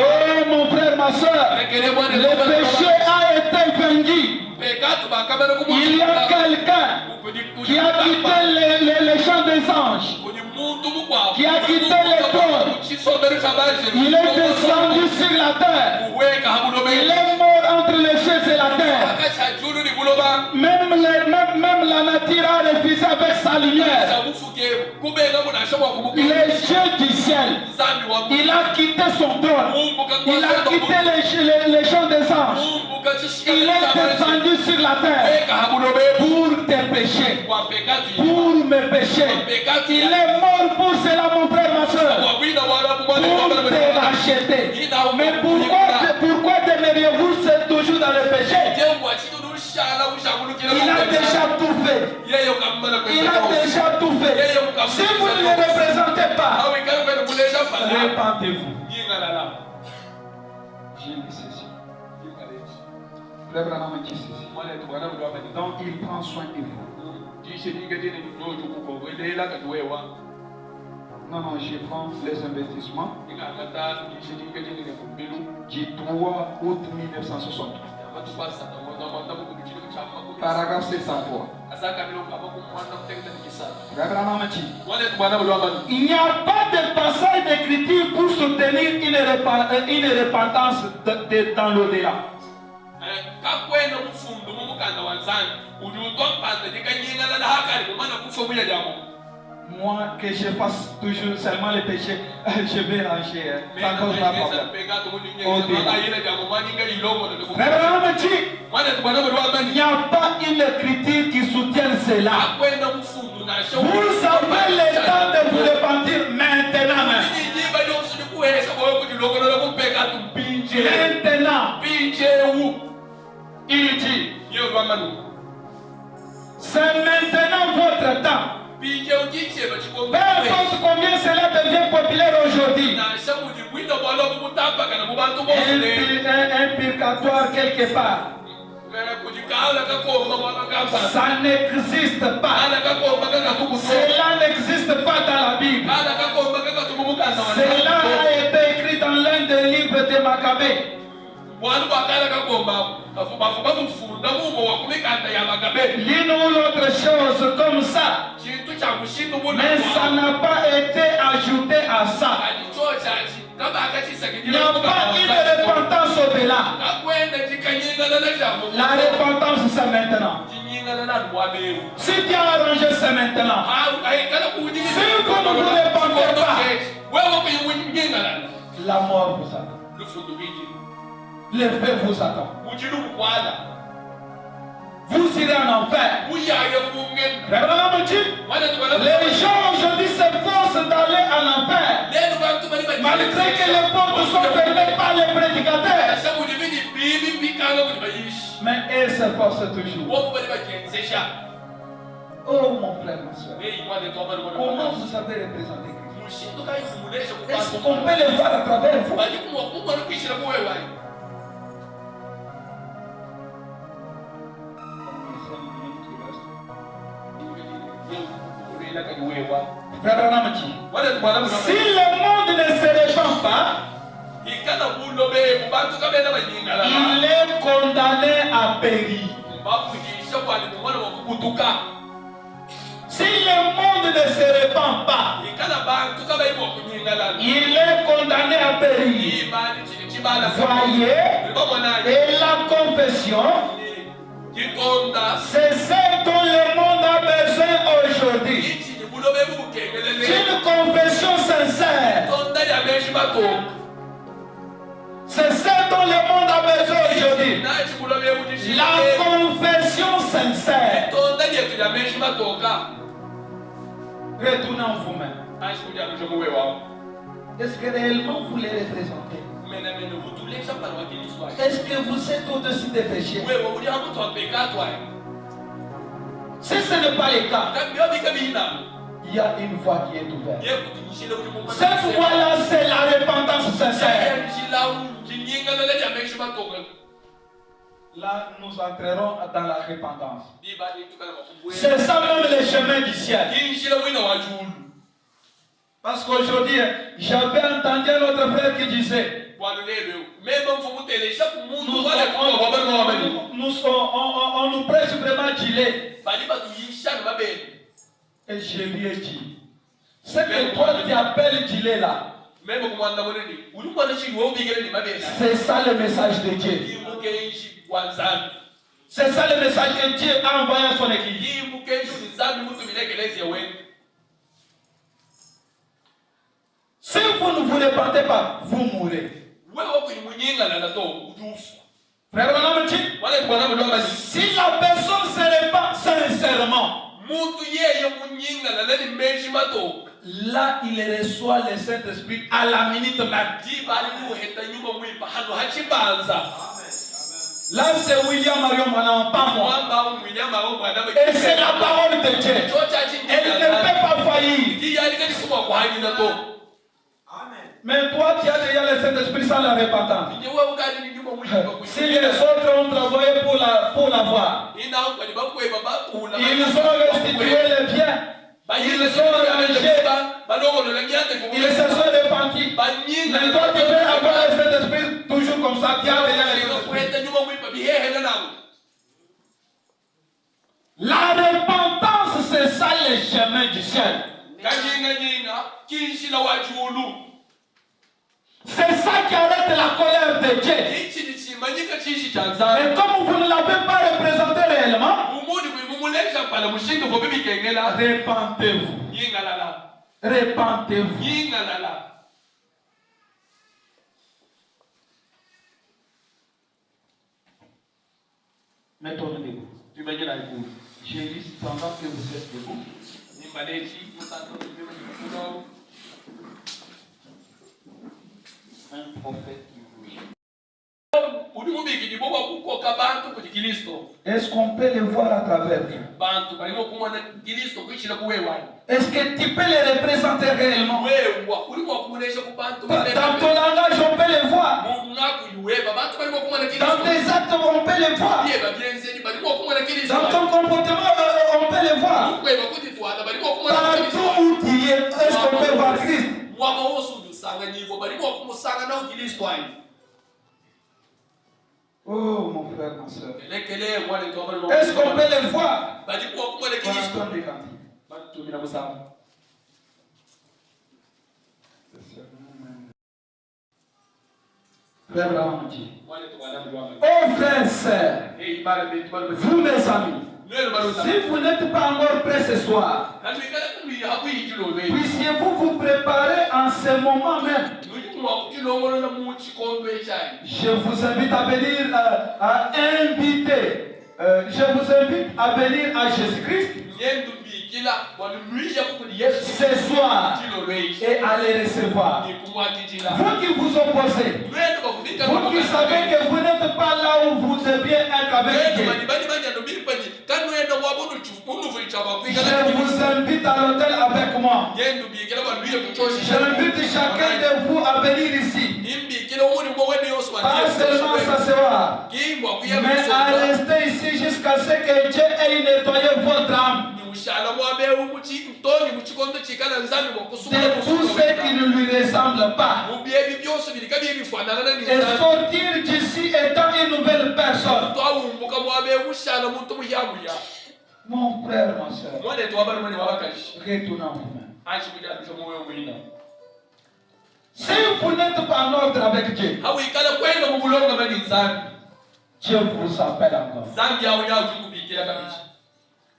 mon frère, ma soeur, le péché a été vaincu. Il y a quelqu'un qui a quitté les champs des anges, qui a quitté les trônes. Il est descendu sur la terre. Il est mort entre les cieux et la terre. Même la nature a refusé avec sa lumière. Les cieux du ciel, il a quitté son trône. Il a quitté les champs des anges. Il est descendu sur la terre pour tes péchés, pour mes péchés. Il est mort pour cela, mon frère, ma soeur, pour te racheter. Mais pourquoi demeurez-vous toujours dans le péché? Il a déjà tout fait. Il a déjà tout fait. Si vous ne le représentez pas, répentez-vous. J'ai dit ceci. Donc il prend soin de vous. Non, je prends les investissements du 3 août 1963. Paragraphe 703. Il n'y a pas de passage d'écriture pour soutenir une repentance dans l'au-delà. Moi, que je fasse toujours seulement les péchés, je vais ranger. Ça ne cause pas de problème. Il n'y a pas une écriture qui soutienne cela. Vous avez le temps de vous repentir maintenant. Maintenant. Il dit, c'est maintenant votre temps. Peu importe combien cela devient populaire aujourd'hui. Un purgatoire quelque part. Ça n'existe pas. Cela n'existe pas dans la Bible. Cela a été écrit dans l'un des livres de Maccabée. L'une ou l'autre chose comme ça. Mais ça n'a pas été ajouté à ça. Il n'y a pas eu de repentance au-delà. La repentance, c'est maintenant. Si tu as arrangé, c'est maintenant. Si vous ne vous repentez pas, la mort vous attend. Le feu vous attend. Vous irez en enfer. Les gens aujourd'hui s'efforcent d'aller en enfer. Malgré que les portes sont fermées par les prédicateurs. Mais elles s'efforcent toujours. Oh mon frère, ma soeur. Comment vous savez représenter Christ? Est-ce qu'on peut le voir à travers vous? Si le monde ne se répand pas, il est condamné à périr. Si le monde ne se répand pas, il est condamné à périr. Voyez, et la confession, c'est ce dont le monde a besoin aujourd'hui. Une confession sincère. C'est ce dont le monde a besoin aujourd'hui. La confession sincère. Retournez en vous-même. Est-ce que réellement vous les représentez? Est-ce que vous êtes au-dessus des péchés? Si ce n'est pas le cas, il y a une voie qui est ouverte. Cette voie-là, c'est la repentance sincère. Là, nous entrerons dans la repentance. C'est ça même le chemin du ciel. Parce qu'aujourd'hui, j'avais entendu un autre frère qui disait, on nous prêche vraiment gilet. Et je lui ai dit, ce que toi tu appelles gilet là, c'est ça le message de Dieu. C'est ça le message que Dieu a envoyé à son église. Si vous ne vous repentez pas, vous mourrez. Frère, si la personne se répand sincèrement, là il reçoit le Saint-Esprit à la minute même. Là c'est William Marion Branham, pas moi. Et c'est la parole de Dieu. Elle ne peut pas faillir. Mais toi tu as déjà le Saint-Esprit sans la repentance. Si les autres ont travaillé pour l'avoir, ils ont restitué les biens, ils ont arrangé, ils se sont repentis. Mais toi tu peux avoir le Saint-Esprit toujours comme ça, tu as déjà le Saint-Esprit. La repentance, c'est ça le chemin du ciel. C'est ça qui arrête la colère de Dieu. Et comme vous ne l'avez pas représenté réellement, repentez-vous. Repentez-vous. Mettons-nous debout. J'ai dit pendant que vous êtes debout. Un prophète qui vous Est-ce qu'on peut les voir à travers Dieu? Est-ce que tu peux les représenter réellement? Dans ton langage, on peut les voir. Dans tes actes, on peut les voir. Dans ton comportement, on peut les voir. Partout où tu es, est-ce qu'on peut voir Christ? Oh mon frère, ma soeur. Est-ce qu'on peut les voir? Frère Ramadi. Oh frères, sœurs, vous mes amis, si vous n'êtes pas encore prêts ce soir, puissiez-vous vous préparer en ce moment même. Je vous invite à venir je vous invite à venir à Jésus-Christ ce soir et à les recevoir. Vous qui vous opposez, vous qui savez que vous n'êtes pas là où vous deviez être avec Dieu, je vous invite à l'hôtel avec moi. J'invite chacun de vous à venir ici. Pas seulement s'asseoir, mais à rester ici jusqu'à ce que Dieu ait nettoyé votre âme de tout ce qui ne lui ressemble pas. Et sortir d'ici étant une nouvelle personne. Mon frère, ma soeur, retournons vous-même. Si vous n'êtes pas en ordre avec Dieu, Dieu vous appelle encore.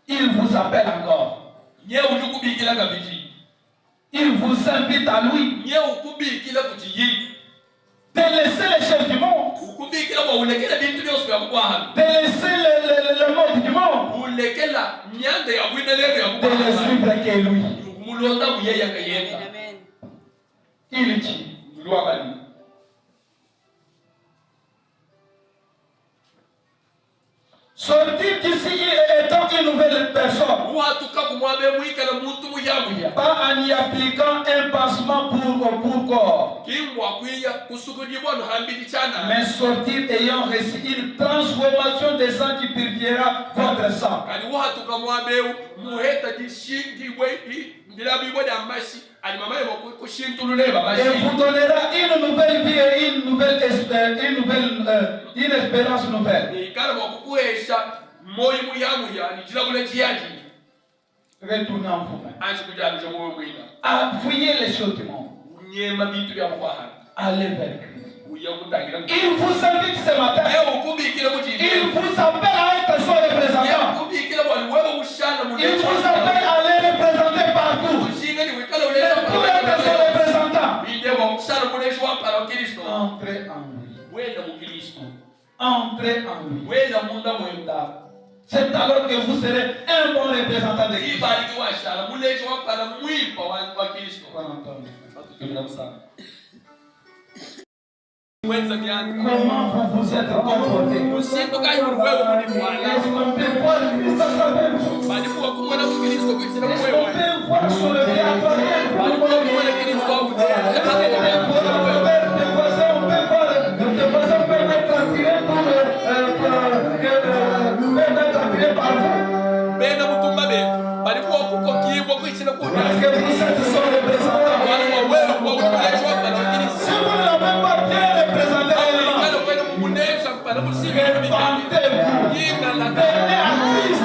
Il vous appelle encore. Il vous invite à lui de laisser les chefs du monde, de laisser le monde du monde, de les suivre que lui. Il dit, sortir d'ici étant une nouvelle personne, pas en y appliquant un pansement pour corps, mais sortir ayant reçu une transformation des sangs qui purifiera votre sang. Et vous donnera une nouvelle vie et une espérance nouvelle. Retournez en vous-même. Fouillez les choses du monde. Allez vers Christ. Il vous invite ce matin. Il vous appelle à être son représentant. Il vous appelle à les représenter partout. Pour être son représentant. Entrez en lui. Entrez en lui. C'est alors que vous serez un bon représentant de Christ. Comment vous vous êtes comporté? Est-ce qu'on peut voir Christ à travers vous? Est-ce qu'on peut voir sur le théâtre? Tes voisins peuvent être attirés par vous. Parce que vous êtes son représentant. Si vous ne l'avez pas bien représenté, répandez-vous. Venez à Christ.